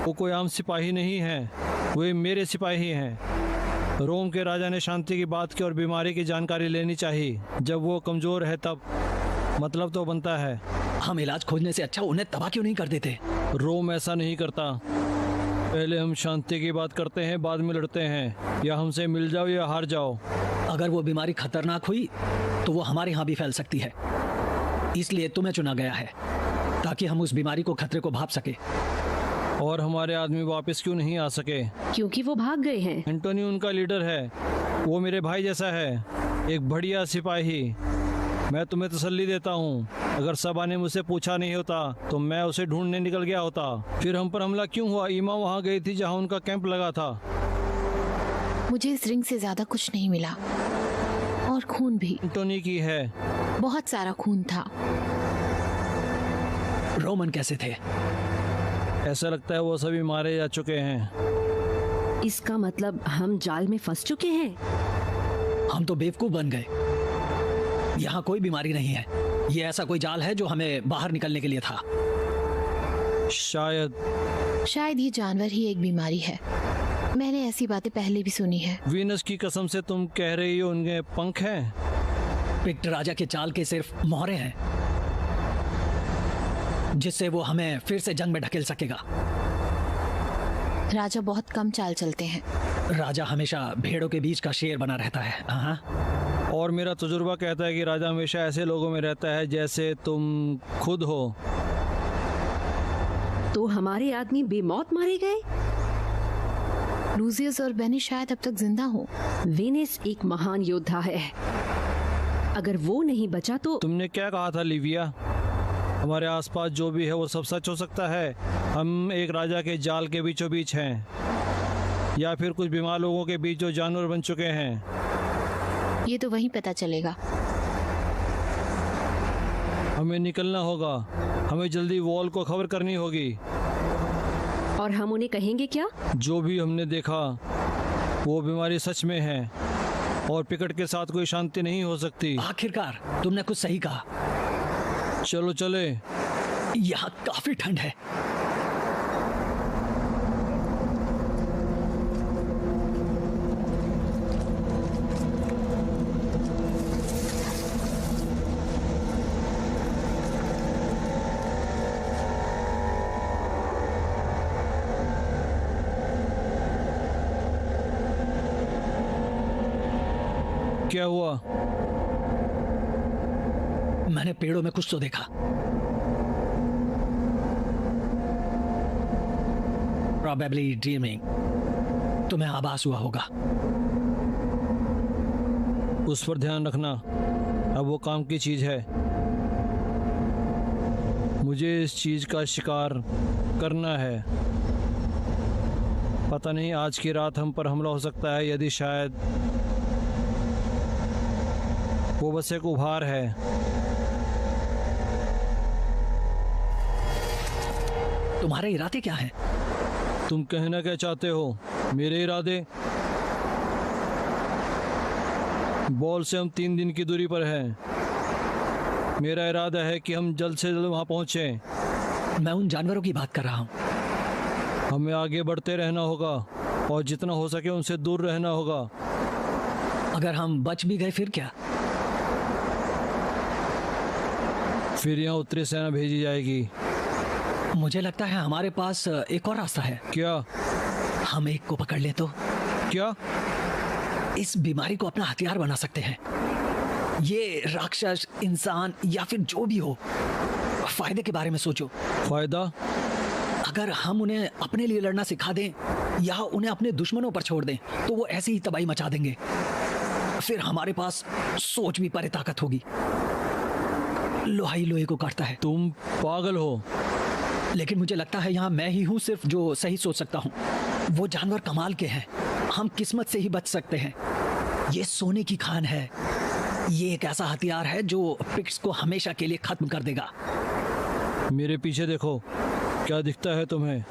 वो कोई आम सिपाही नहीं है, वे मेरे सिपाही हैं। रोम के राजा ने शांति की बात की और बीमारी की जानकारी लेनी चाहिए। जब वो कमजोर है तब मतलब तो बनता है। हम इलाज खोजने से अच्छा उन्हें तबाह क्यों नहीं कर देते? रोम ऐसा नहीं करता। पहले हम शांति की बात करते हैं, बाद में लड़ते हैं। या हमसे मिल जाओ या हार जाओ। अगर वो बीमारी खतरनाक हुई तो वो हमारे यहाँ भी फैल सकती है। इसलिए तुम्हें चुना गया है ताकि हम उस बीमारी को खतरे को भाप सके। और हमारे आदमी वापस क्यों नहीं आ सके? क्योंकि वो भाग गए हैं। एंटोनी उनका लीडर है। वो मेरे भाई जैसा है, एक बढ़िया सिपाही। मैं तुम्हें तसल्ली देता हूँ, अगर सबा ने मुझसे पूछा नहीं होता तो मैं उसे ढूंढने निकल गया होता। फिर हम पर हमला क्यों हुआ? ईमा वहाँ गई थी जहाँ उनका कैंप लगा था। मुझे इस रिंग से ज्यादा कुछ नहीं मिला और खून भी एंटोनी की है। बहुत सारा खून था। रोमन कैसे थे? ऐसा लगता है वो सभी मारे जा चुके हैं। इसका मतलब हम जाल में फंस चुके हैं। हम तो बेवकूफ बन गए। यहाँ कोई बीमारी नहीं है। ये ऐसा कोई जाल है जो हमें बाहर निकलने के लिए था। शायद ये जानवर ही एक बीमारी है। मैंने ऐसी बातें पहले भी सुनी है। वीनस की कसम से तुम कह रही हो उनके पंख हैं? पिक्ट राजा के चाल के सिर्फ मोहरे हैं जिससे वो हमें फिर से जंग में ढकेल सकेगा। राजा बहुत कम चाल चलते हैं। राजा हमेशा भेड़ों के बीच का शेर बना रहता है। हाँ, और मेरा तजुर्बा कहता है कि राजा हमेशा ऐसे लोगों में रहता है जैसे तुम खुद हो। तो हमारे आदमी बेमौत मारे गए। लूसियस और बेनी शायद अब तक जिंदा हो। वेनिस एक महान योद्धा है। अगर वो नहीं बचा तो। तुमने क्या कहा था लिविया? हमारे आसपास जो भी है वो सब सच हो सकता है। हम एक राजा के जाल के बीचों बीच हैं, या फिर कुछ बीमार लोगों के बीच जो जानवर बन चुके हैं। ये तो वहीं पता चलेगा। हमें निकलना होगा। हमें जल्दी वॉल को खबर करनी होगी। और हम उन्हें कहेंगे क्या? जो भी हमने देखा वो बीमारी सच में है और पिकट के साथ कोई शांति नहीं हो सकती। आखिरकार तुमने कुछ सही कहा। चलो चले। यहाँ काफी ठंड है। क्या हुआ? मैंने पेड़ों में कुछ तो देखा। Probably dreaming। तुम्हें आभास हुआ होगा। उस पर ध्यान रखना, अब वो काम की चीज है। मुझे इस चीज का शिकार करना है। पता नहीं आज की रात हम पर हमला हो सकता है। यदि शायद वो बस एक उपहार है। तुम्हारे इरादे क्या हैं? तुम कहना क्या चाहते हो? मेरे इरादे? बॉल से हम 3 दिन की दूरी पर हैं। मेरा इरादा है कि हम जल्द से जल्द वहां पहुंचें। मैं उन जानवरों की बात कर रहा हूँ। हमें आगे बढ़ते रहना होगा और जितना हो सके उनसे दूर रहना होगा। अगर हम बच भी गए फिर क्या? फिर यहाँ उत्तरी सेना भेजी जाएगी। मुझे लगता है हमारे पास एक और रास्ता है। क्या? हम एक को पकड़ ले तो क्या? इस बीमारी को अपना हथियार बना सकते हैं। ये राक्षस, इंसान या फिर जो भी हो, फायदे के बारे में सोचो। फायदा? अगर हम उन्हें अपने लिए लड़ना सिखा दें या उन्हें अपने दुश्मनों पर छोड़ दें तो वो ऐसी ही तबाही मचा देंगे। फिर हमारे पास सोच भी परे ताकत होगी। लोहा ही लोहे को काटता है। तुम पागल हो। लेकिन मुझे लगता है यहाँ मैं ही हूँ सिर्फ जो सही सोच सकता हूँ। वो जानवर कमाल के हैं। हम किस्मत से ही बच सकते हैं। ये सोने की खान है। ये एक ऐसा हथियार है जो पिक्स को हमेशा के लिए खत्म कर देगा। मेरे पीछे देखो, क्या दिखता है तुम्हें?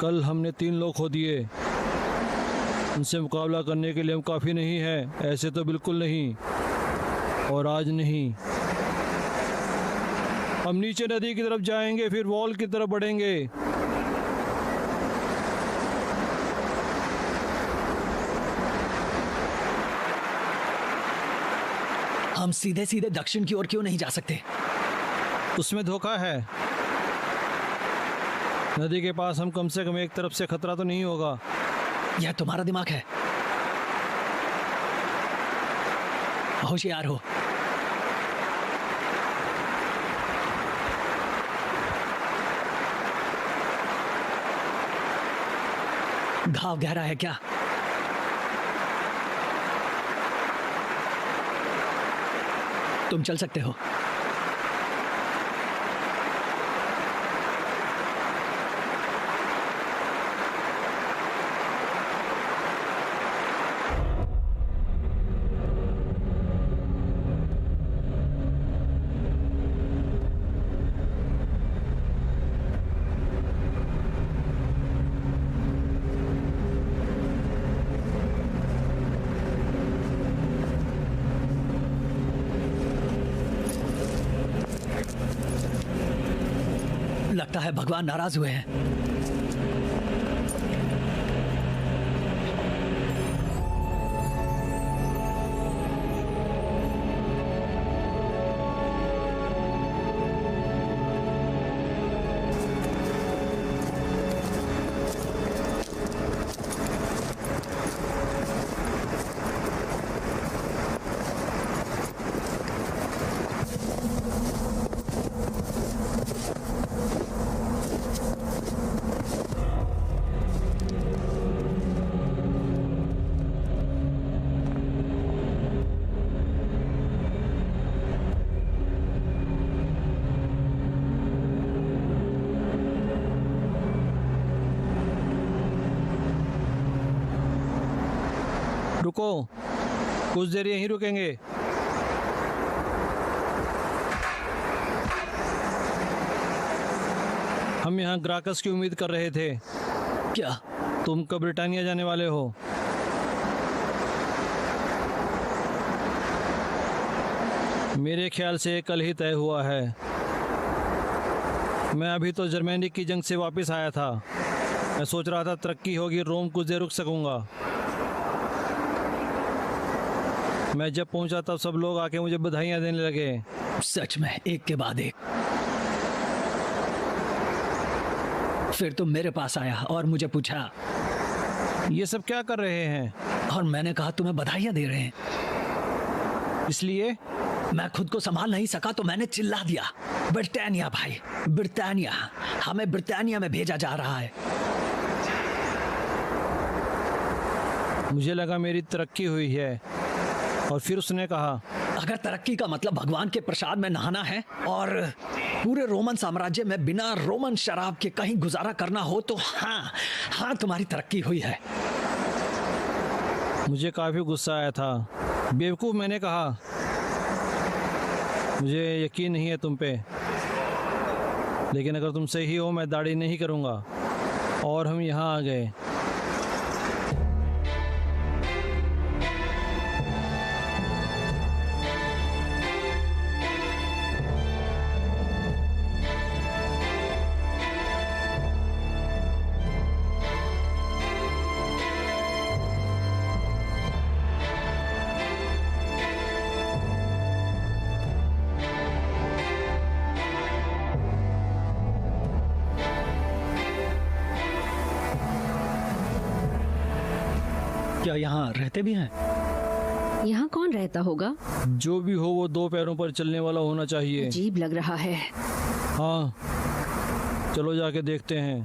कल हमने 3 लोग खो दिए। उनसे मुकाबला करने के लिए हम काफ़ी नहीं है, ऐसे तो बिल्कुल नहीं। और आज नहीं। हम नीचे नदी की तरफ जाएंगे, फिर वॉल की तरफ बढ़ेंगे। हम सीधे सीधे दक्षिण की ओर क्यों नहीं जा सकते? उसमें धोखा है। नदी के पास हम कम से कम एक तरफ से खतरा तो नहीं होगा। यह तुम्हारा दिमाग है। होशियार हो। घाव गहरा है क्या? तुम चल सकते हो। लगता है भगवान नाराज हुए हैं। रुको, कुछ देर यहीं रुकेंगे। हम यहाँ ग्राकस की उम्मीद कर रहे थे। क्या? तुम कब ब्रिटानिया जाने वाले हो? मेरे ख्याल से कल ही तय हुआ है। मैं अभी तो जर्मनी की जंग से वापस आया था। मैं सोच रहा था तरक्की होगी, रोम कुछ देर रुक सकूंगा। मैं जब पहुंचा तब सब लोग आके मुझे बधाइयां देने लगे। सच में, एक के बाद एक। फिर तुम मेरे पास आया और मुझे पूछा ये सब क्या कर रहे हैं? और मैंने कहा तुम्हें बधाइयां दे रहे हैं। इसलिए मैं खुद को संभाल नहीं सका तो मैंने चिल्ला दिया, ब्रिटानिया भाई, ब्रिटानिया, हमें ब्रिटानिया में भेजा जा रहा है। मुझे लगा मेरी तरक्की हुई है। और फिर उसने कहा अगर तरक्की का मतलब भगवान के प्रसाद में नहाना है और पूरे रोमन साम्राज्य में बिना रोमन शराब के कहीं गुजारा करना हो तो हाँ तुम्हारी तरक्की हुई है। मुझे काफी गुस्सा आया था। बेवकूफ़ मैंने कहा। मुझे यकीन नहीं है तुम पे, लेकिन अगर तुम सही हो मैं दाढ़ी नहीं करूँगा। और हम यहाँ आ गए। क्या यहाँ रहते भी हैं? यहाँ कौन रहता होगा? जो भी हो वो 2 पैरों पर चलने वाला होना चाहिए। अजीब लग रहा है। हाँ, चलो जाके देखते हैं।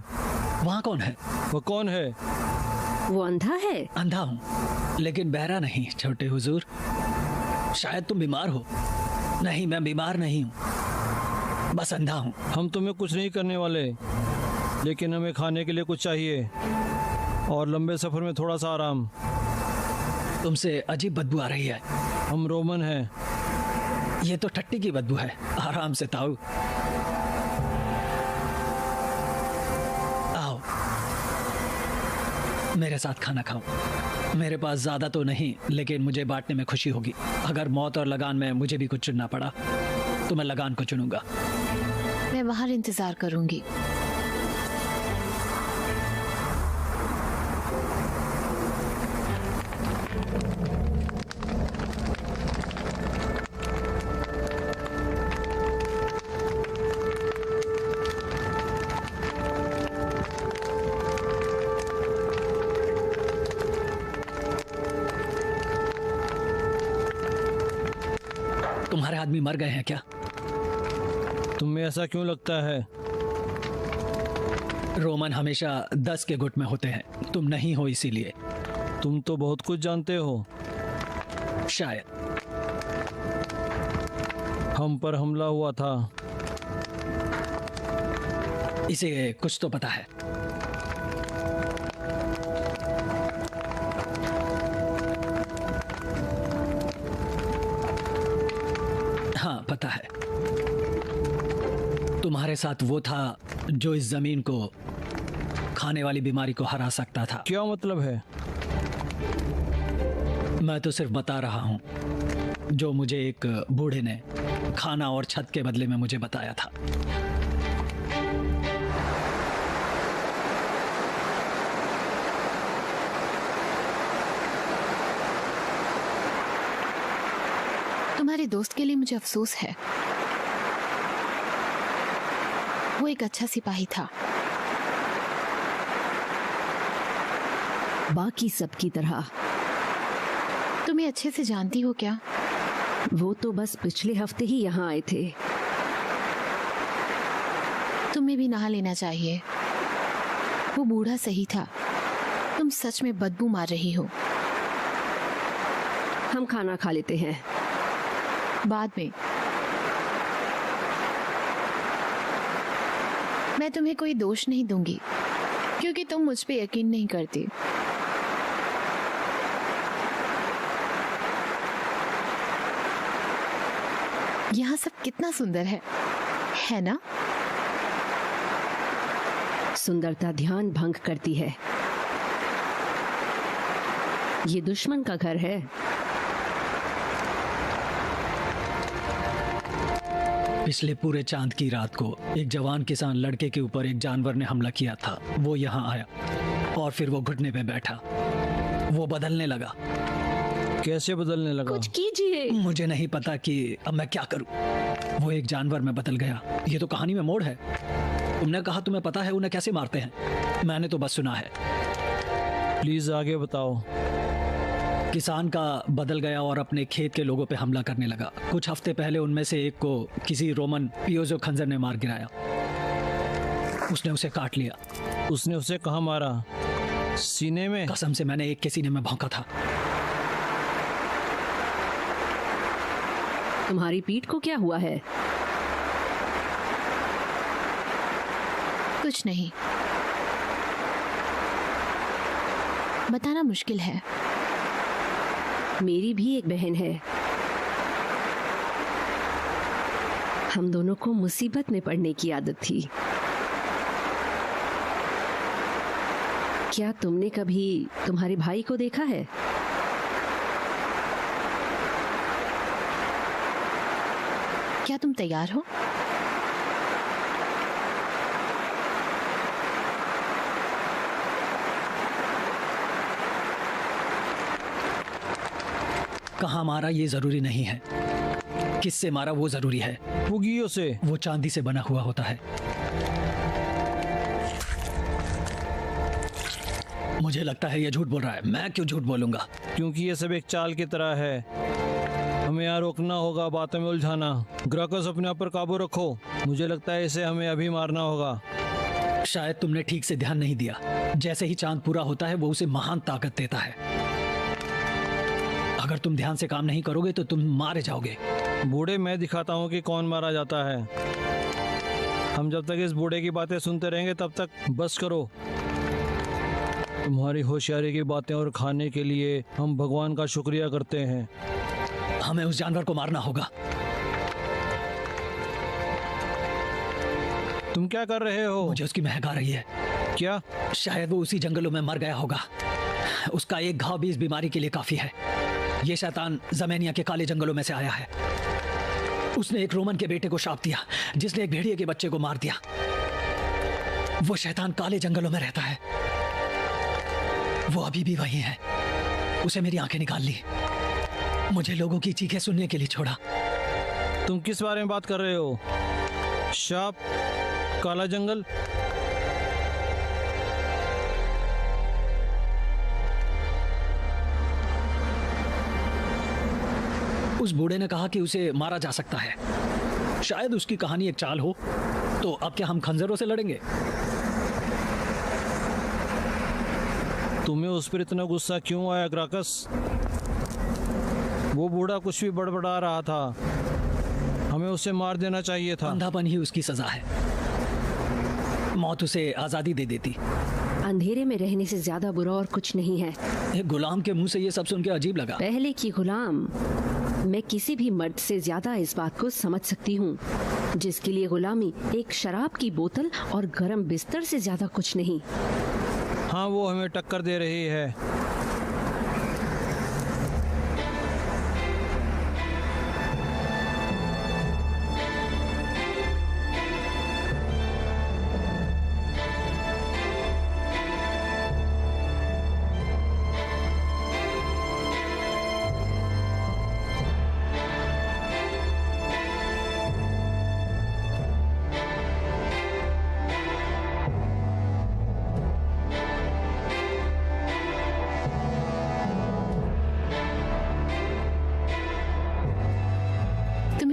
वहाँ कौन है? वो कौन है? वो अंधा है? अंधा हूँ लेकिन बहरा नहीं छोटे हुजूर। शायद तुम बीमार हो। नहीं, मैं बीमार नहीं हूँ, बस अंधा हूँ। हम तुम्हें कुछ नहीं करने वाले, लेकिन हमें खाने के लिए कुछ चाहिए और लंबे सफ़र में थोड़ा सा आराम। तुमसे अजीब बदबू आ रही है। हम रोमन हैं। ये तो टट्टी की बदबू है। आराम से ताऊ। आओ मेरे साथ खाना खाओ। मेरे पास ज्यादा तो नहीं, लेकिन मुझे बांटने में खुशी होगी। अगर मौत और लगान में मुझे भी कुछ चुनना पड़ा तो मैं लगान को चुनूंगा। मैं बाहर इंतजार करूंगी। तुम्हारे आदमी मर गए हैं क्या? तुम्हें ऐसा क्यों लगता है? रोमन हमेशा 10 के गुट में होते हैं, तुम नहीं हो इसीलिए। तुम तो बहुत कुछ जानते हो। शायद। हम पर हमला हुआ था। इसे कुछ तो पता है। हाँ, पता है। तुम्हारे साथ वो था जो इस जमीन को खाने वाली बीमारी को हरा सकता था। क्या मतलब है? मैं तो सिर्फ बता रहा हूं जो मुझे एक बूढ़े ने खाना और छत के बदले में मुझे बताया था। तुम्हारे दोस्त के लिए मुझे अफसोस है। वो एक अच्छा सिपाही था। बाकी सब की तरह। तुम्हें अच्छे से जानती हो क्या? वो तो बस पिछले हफ्ते ही यहाँ आए थे। तुम्हें भी नहा लेना चाहिए। वो बूढ़ा सही था, तुम सच में बदबू मार रही हो। हम खाना खा लेते हैं। बाद में। मैं तुम्हें कोई दोष नहीं दूंगी क्योंकि तुम मुझ पे यकीन नहीं करती। यहाँ सब कितना सुंदर है ना? सुंदरता ध्यान भंग करती है। ये दुश्मन का घर है। पिछले पूरे चांद की रात को एक जवान किसान लड़के के ऊपर एक जानवर ने हमला किया था। वो यहाँ आया और फिर वो घुटने पे बैठा। वो बदलने लगा। कैसे बदलने लगा? कुछ कीजिए। मुझे नहीं पता कि अब मैं क्या करूं। वो एक जानवर में बदल गया। ये तो कहानी में मोड़ है। तुमने कहा तुम्हें पता है उन्हें कैसे मारते हैं। मैंने तो बस सुना है। प्लीज आगे बताओ। किसान का बदल गया और अपने खेत के लोगों पे हमला करने लगा। कुछ हफ्ते पहले उनमें से एक को किसी रोमन पियोजो खंजर ने मार गिराया। उसने उसे काट लिया। उसने उसे कहाँ मारा? सीने में? कसम से मैंने एक के सीने में भौंका था। तुम्हारी पीठ को क्या हुआ है? कुछ नहीं, बताना मुश्किल है। मेरी भी एक बहन है। हम दोनों को मुसीबत में पड़ने की आदत थी। क्या तुमने कभी तुम्हारे भाई को देखा है? क्या तुम तैयार हो? कहाँ मारा ये जरूरी नहीं है, किससे मारा वो जरूरी है। पुगियों से। वो चांदी से बना हुआ होता है। मुझे लगता है ये झूठ बोल रहा है। मैं क्यों झूठ बोलूंगा? क्योंकि ये सब एक चाल की तरह है। हमें यहाँ रोकना होगा, बातों में उलझाना। ग्राकस, अपने आप पर काबू रखो। मुझे लगता है इसे हमें अभी मारना होगा। शायद तुमने ठीक से ध्यान नहीं दिया। जैसे ही चांद पूरा होता है वो उसे महान ताकत देता है। अगर तुम ध्यान से काम नहीं करोगे तो तुम मारे जाओगे। बूढ़े, मैं दिखाता हूँ कि कौन मारा जाता है। हम जब तक इस बूढ़े की बातें सुनते रहेंगे तब तक बस करो। तुम्हारी होशियारी की बातें और खाने के लिए हम भगवान का शुक्रिया करते हैं। हमें उस जानवर को मारना होगा। तुम क्या कर रहे हो? मुझे उसकी महक आ रही है। क्या? शायद वो उसी जंगलों में मर गया होगा। उसका एक घाव भी इस बीमारी के लिए काफी है। ये शैतान जमेनिया के काले जंगलों में से आया है। उसने एक रोमन के बेटे को शाप दिया, जिसने एक भेड़िए के बच्चे को मार दिया। वो शैतान काले जंगलों में रहता है। वो अभी भी वही है। उसे मेरी आंखें निकाल ली। मुझे लोगों की चीखें सुनने के लिए छोड़ा। तुम किस बारे में बात कर रहे हो? शाप? काला जंगल? उस बूढ़े ने कहा कि उसे मारा जा सकता है। शायद उसकी कहानी एक चाल हो। तो अब क्या हम खंजरों से लड़ेंगे? तुम्हें उस पर इतना गुस्सा क्यों आया ग्राकस? वो बूढ़ा कुछ भी बड़बड़ा रहा था। हमें उसे मार देना चाहिए था। अंधापन ही उसकी सजा है। मौत उसे आजादी दे देती। अंधेरे में रहने से ज्यादा बुरा और कुछ नहीं है। एक गुलाम के मुंह से ये सब सुन के अजीब लगा। पहले की गुलाम। मैं किसी भी मर्द से ज्यादा इस बात को समझ सकती हूँ, जिसके लिए गुलामी एक शराब की बोतल और गर्म बिस्तर से ज्यादा कुछ नहीं। हाँ, वो हमें टक्कर दे रही है।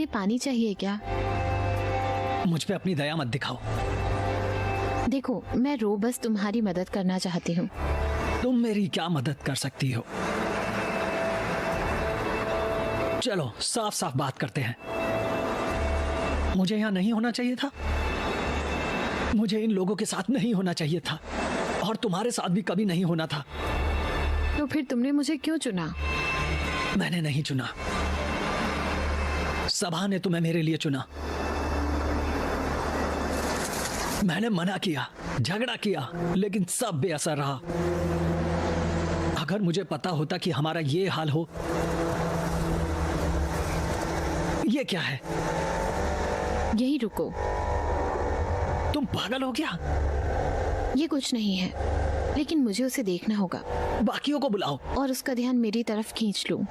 पानी चाहिए क्या? मुझ पे अपनी दया मत दिखाओ। देखो, मैं बस तुम्हारी मदद करना चाहती हूँ। तुम मेरी क्या मदद कर सकती हो? चलो साफ साफ बात करते हैं। मुझे यहाँ नहीं होना चाहिए था। मुझे इन लोगों के साथ नहीं होना चाहिए था, और तुम्हारे साथ भी कभी नहीं होना था। तो फिर तुमने मुझे क्यों चुना? मैंने नहीं चुना। सभा ने तुम्हें मेरे लिए चुना। मैंने मना किया, झगड़ा किया, लेकिन सब बेअसर रहा। अगर मुझे पता होता कि हमारा ये हाल हो। ये क्या है? यही रुको। तुम पागल हो क्या? ये कुछ नहीं है, लेकिन मुझे उसे देखना होगा। बाकियों को बुलाओ और उसका ध्यान मेरी तरफ खींच लो।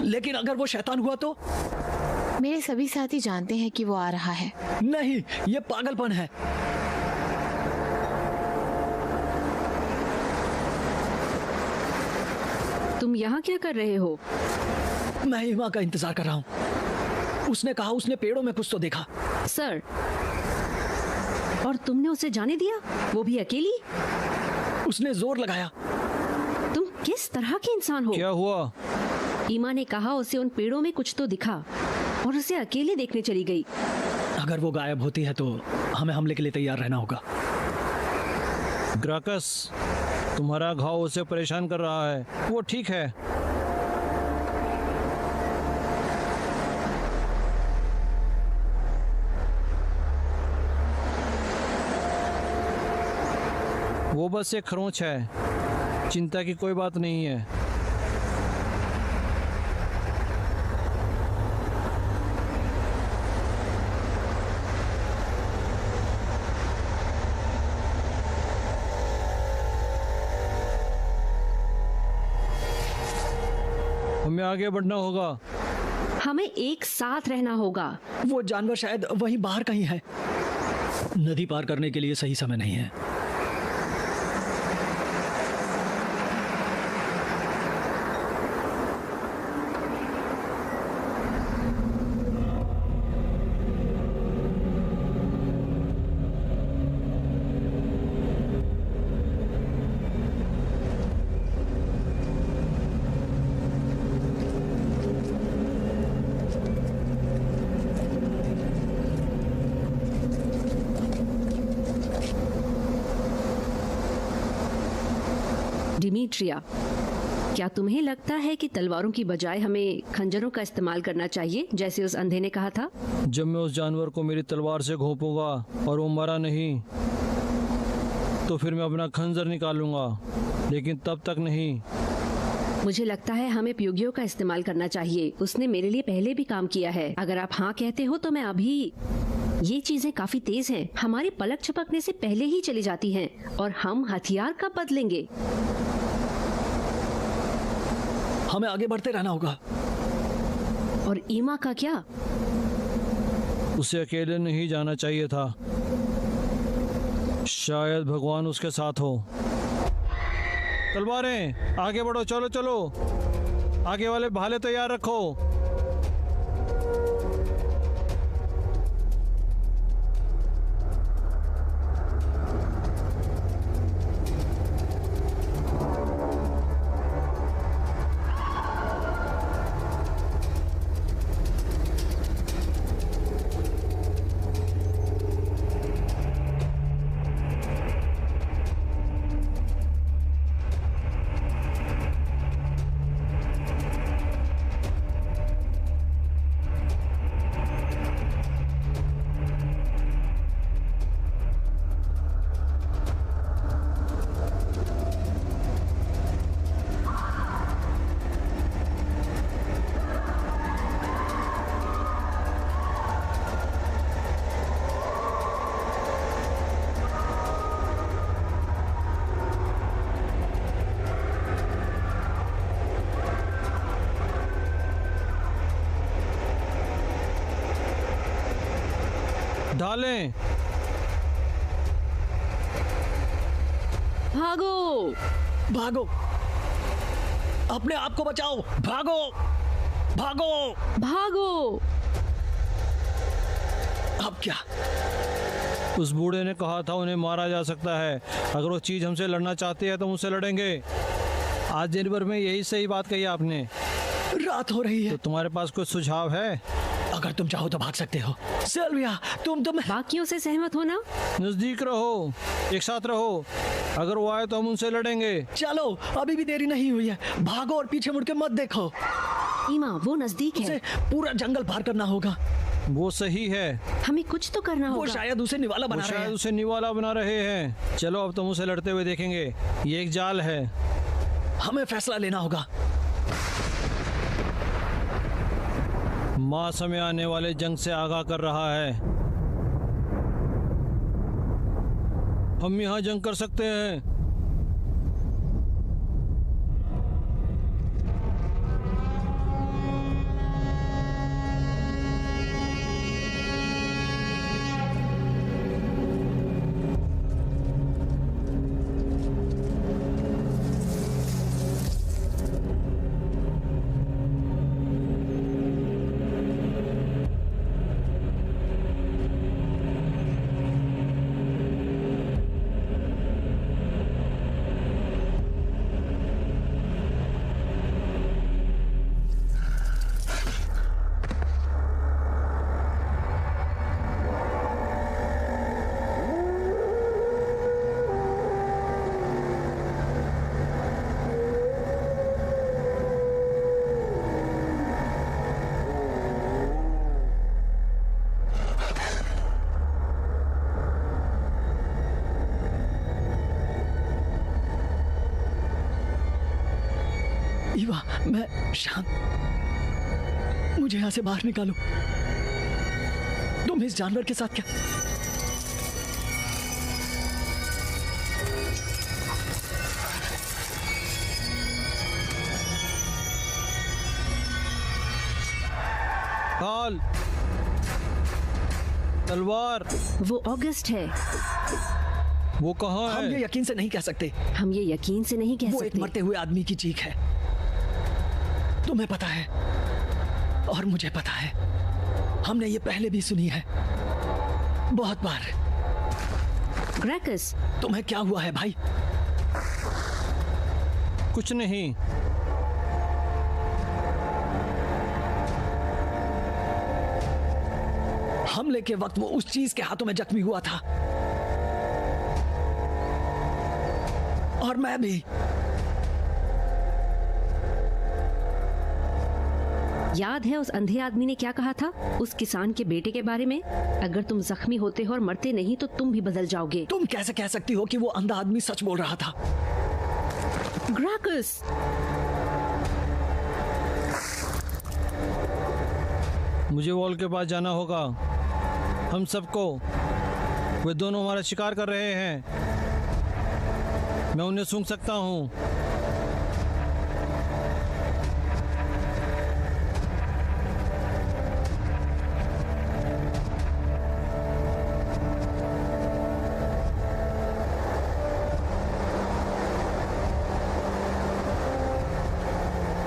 लेकिन अगर वो शैतान हुआ तो? मेरे सभी साथी जानते हैं कि वो आ रहा है। नहीं, ये पागलपन है। तुम यहाँ क्या कर रहे हो? मैं हिमा का इंतजार कर रहा हूँ। उसने कहा उसने पेड़ों में कुछ तो देखा। सर, और तुमने उसे जाने दिया, वो भी अकेली? उसने जोर लगाया। तुम किस तरह के इंसान हो? क्या हुआ? ईमा ने कहा उसे उन पेड़ों में कुछ तो दिखा और उसे अकेले देखने चली गई। अगर वो गायब होती है तो हमें हमले के लिए तैयार रहना होगा। ग्राकस, तुम्हारा घाव उसे परेशान कर रहा है, वो ठीक है। वो बस एक खरोंच है, चिंता की कोई बात नहीं है। हमें आगे बढ़ना होगा। हमें एक साथ रहना होगा। वो जानवर शायद वहीं बाहर कहीं है। नदी पार करने के लिए सही समय नहीं है। डिमिट्रिया, क्या तुम्हें लगता है कि तलवारों की बजाय हमें खंजरों का इस्तेमाल करना चाहिए, जैसे उस अंधे ने कहा था? जब मैं उस जानवर को मेरी तलवार से घोंपूंगा और वो मरा नहीं, तो फिर मैं अपना खंजर निकालूंगा, लेकिन तब तक नहीं। मुझे लगता है हमें प्यूगियो का इस्तेमाल करना चाहिए। उसने मेरे लिए पहले भी काम किया है। अगर आप हाँ कहते हो तो मैं अभी। ये चीजें काफी तेज हैं। हमारी पलक झपकने से पहले ही चली जाती हैं, और हम हथियार कब बदलेंगे? हमें आगे बढ़ते रहना होगा। और ईमा का क्या? उसे अकेले नहीं जाना चाहिए था। शायद भगवान उसके साथ हो। तलवारें, आगे बढ़ो, चलो चलो। आगे वाले भाले तैयार रखो। ढालें। भागो, भागो, अपने आप को बचाओ। भागो, भागो। भागो। अब क्या? उस बूढ़े ने कहा था उन्हें मारा जा सकता है। अगर वो चीज हमसे लड़ना चाहती है तो हम उससे लड़ेंगे। आज दिन भर में यही सही बात कही आपने। रात हो रही है। तो तुम्हारे पास कोई सुझाव है? अगर तुम चाहो तो भाग सकते हो। सिल्विया, तुम बाकियों से सहमत हो ना? नजदीक रहो, एक साथ रहो। अगर वो आए तो हम उनसे लड़ेंगे। चलो, अभी भी देरी नहीं हुई है। भागो और पीछे मुड़ के मत देखो। ईमा, वो नजदीक है। उसे पूरा जंगल पार करना होगा। वो सही है। हमें कुछ तो करना वो होगा। शायद उसे निवाला वो बना रहे शायद हैं। उसे निवाला बना रहे हैं। चलो अब तुम उसे लड़ते हुए देखेंगे। ये एक जाल है। हमें फैसला लेना होगा। मास हमें आने वाले जंग से आगाह कर रहा है। हम यहाँ जंग कर सकते हैं। ईवा, मैं शांत, मुझे यहां से बाहर निकालो। तुम इस जानवर के साथ क्या? ढाल, तलवार। वो ऑगस्ट है। वो कहाँ हम ये है? यकीन से नहीं कह सकते। हम ये यकीन से नहीं कह वो एक सकते। मरते हुए आदमी की चीख है। तुम्हें पता है और मुझे पता है, हमने ये पहले भी सुनी है, बहुत बार। ग्रैकस, तुम्हें क्या हुआ है भाई? कुछ नहीं। हमले के वक्त वो उस चीज के हाथों में जख्मी हुआ था, और मैं भी। याद है उस अंधे आदमी ने क्या कहा था उस किसान के बेटे के बारे में? अगर तुम जख्मी होते हो और मरते नहीं तो तुम भी बदल जाओगे। तुम कैसे कह सकती हो कि वो अंधा आदमी सच बोल रहा था? ग्रैकस, मुझे वॉल के पास जाना होगा। हम सबको, वे दोनों हमारा शिकार कर रहे हैं। मैं उन्हें सूंघ सकता हूँ।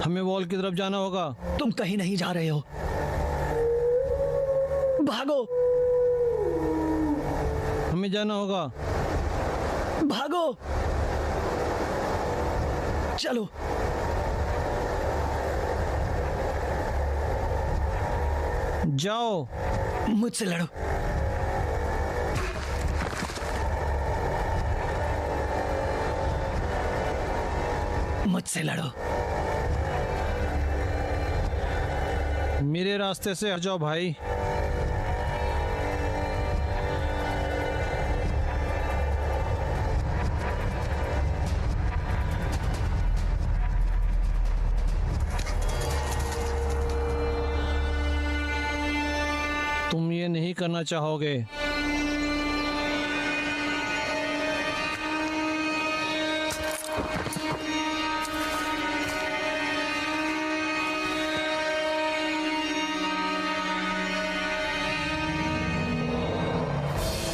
हमें वॉल की तरफ जाना होगा। तुम कहीं नहीं जा रहे हो, भागो, हमें जाना होगा। भागो, चलो। जाओ। मुझसे लड़ो। मुझसे लड़ो। मेरे रास्ते से हट जाओ भाई। तुम ये नहीं करना चाहोगे।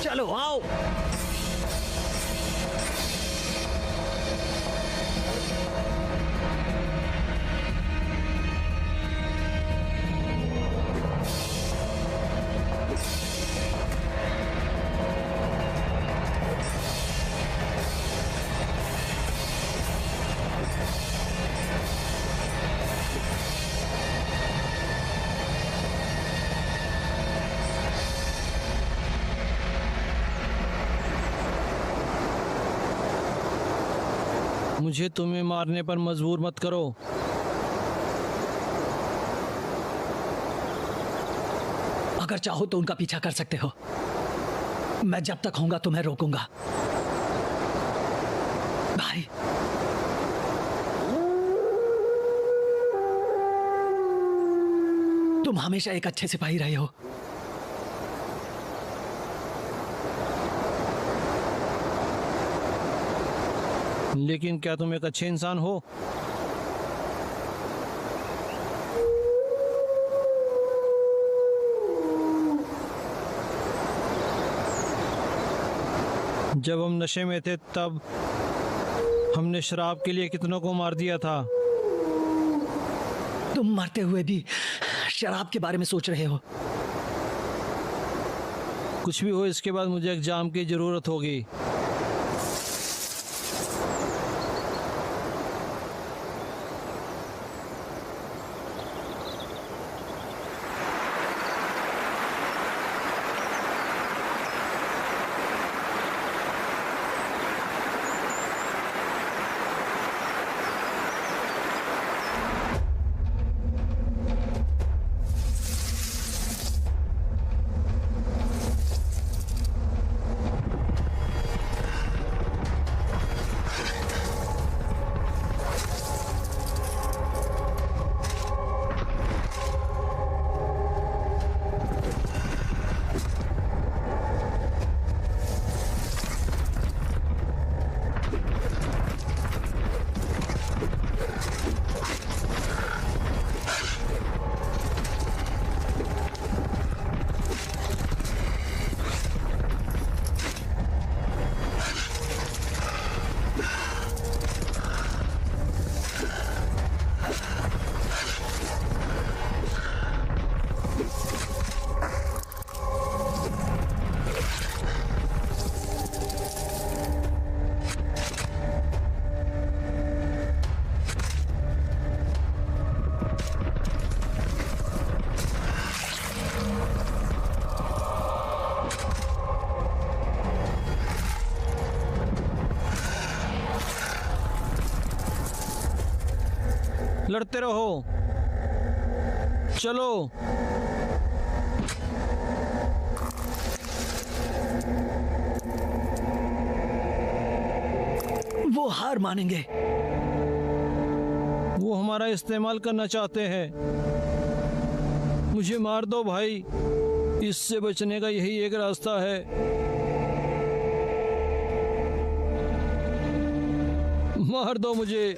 चलो आओ। मुझे तुम्हें मारने पर मजबूर मत करो। अगर चाहो तो उनका पीछा कर सकते हो। मैं जब तक होऊंगा तुम्हें रोकूंगा भाई। तुम हमेशा एक अच्छे सिपाही रहे हो। लेकिन क्या तुम एक अच्छे इंसान हो? जब हम नशे में थे तब हमने शराब के लिए कितनों को मार दिया था। तुम मरते हुए भी शराब के बारे में सोच रहे हो। कुछ भी हो, इसके बाद मुझे एग्जाम की जरूरत होगी। लड़ते रहो, चलो। वो हार मानेंगे। वो हमारा इस्तेमाल करना चाहते हैं। मुझे मार दो भाई, इससे बचने का यही एक रास्ता है। मार दो मुझे।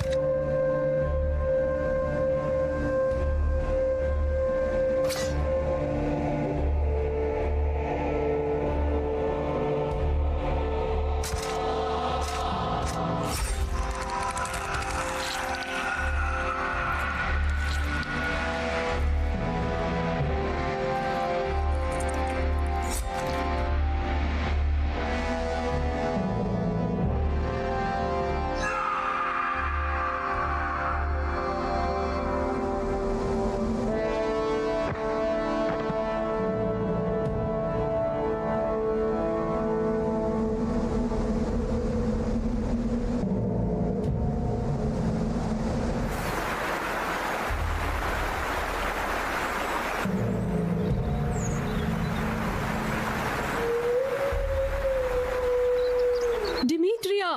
डिमित्रिया,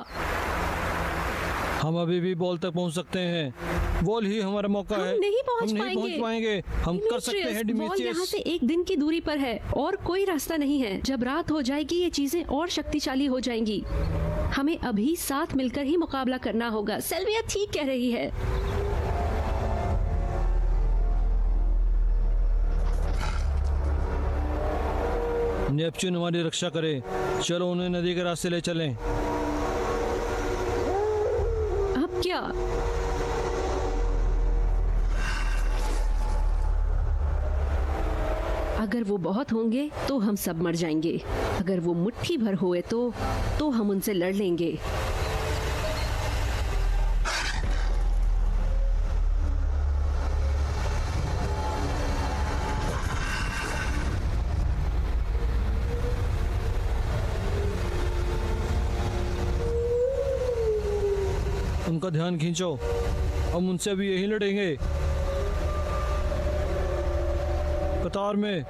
हम अभी भी बॉल तक पहुंच सकते हैं। बॉल ही हमारा मौका हम है। नहीं पहुंच हम नहीं पहुंच पाएंगे। हम कर सकते हैं बॉल यहाँ डिमित्रियस। से 1 दिन की दूरी पर है और कोई रास्ता नहीं है। जब रात हो जाएगी ये चीजें और शक्तिशाली हो जाएंगी। हमें अभी साथ मिलकर ही मुकाबला करना होगा। सेल्विया ठीक कह रही है। नेपच्यून हमारी रक्षा करे। चलो उन्हें नदी के रास्ते ले चलें। अब क्या? अगर वो बहुत होंगे तो हम सब मर जाएंगे। अगर वो मुट्ठी भर हुए तो हम उनसे लड़ लेंगे। उनका ध्यान खींचो। हम उनसे भी यही लड़ेंगे, कतार में।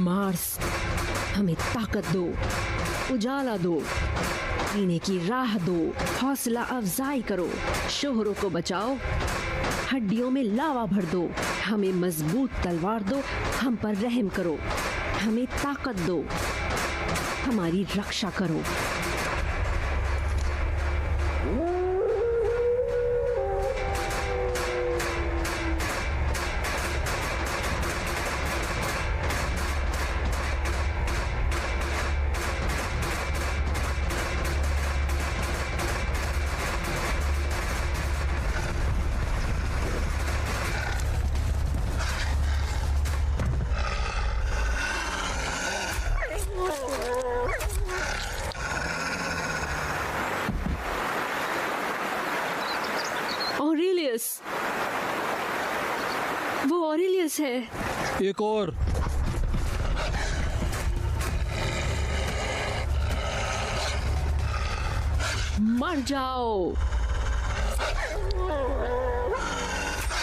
मार्स, हमें ताकत दो, उजाला दो, जीने की राह दो, हौसला अफजाई करो, शोहरों को बचाओ, हड्डियों में लावा भर दो, हमें मजबूत तलवार दो, हम पर रहम करो, हमें ताकत दो, हमारी रक्षा करो। ऑरेलियस, वो ऑरेलियस है। एक और। मर जाओ।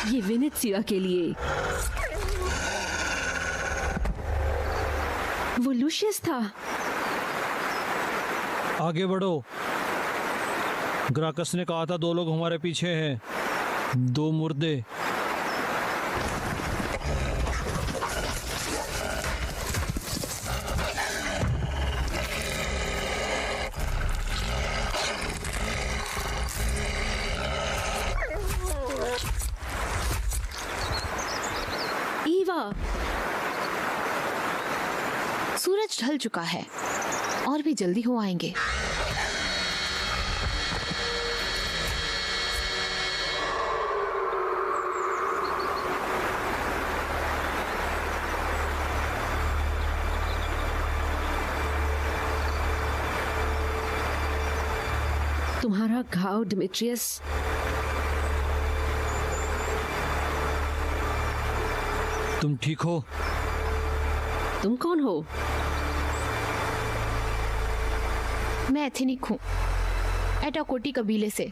ये विनित्सिया के लिए। वो लूशियस था। आगे बढ़ो। ग्राकस ने कहा था 2 लोग हमारे पीछे हैं। 2 मुर्दे। ईवा, सूरज ढल चुका है और भी जल्दी हो आएंगे। तुम्हारा घाव डिमिट्रियस तुम ठीक हो? तुम कौन हो? मैं एथेनिक हूँ, एटाकोटी कबीले से।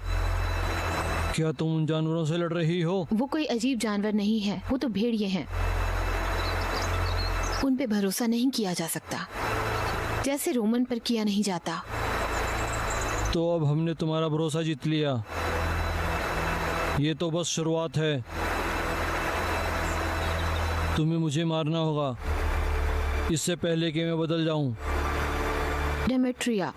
क्या तुम उन जानवरों से लड़ रही हो? वो कोई अजीब जानवर नहीं है, वो तो भेड़िए हैं। उन पे भरोसा नहीं किया जा सकता, जैसे रोमन पर किया नहीं जाता। तो अब हमने तुम्हारा भरोसा जीत लिया। ये तो बस शुरुआत है। तुम्हें मुझे मारना होगा इससे पहले कि मैं बदल जाऊं। डेमेट्रिया,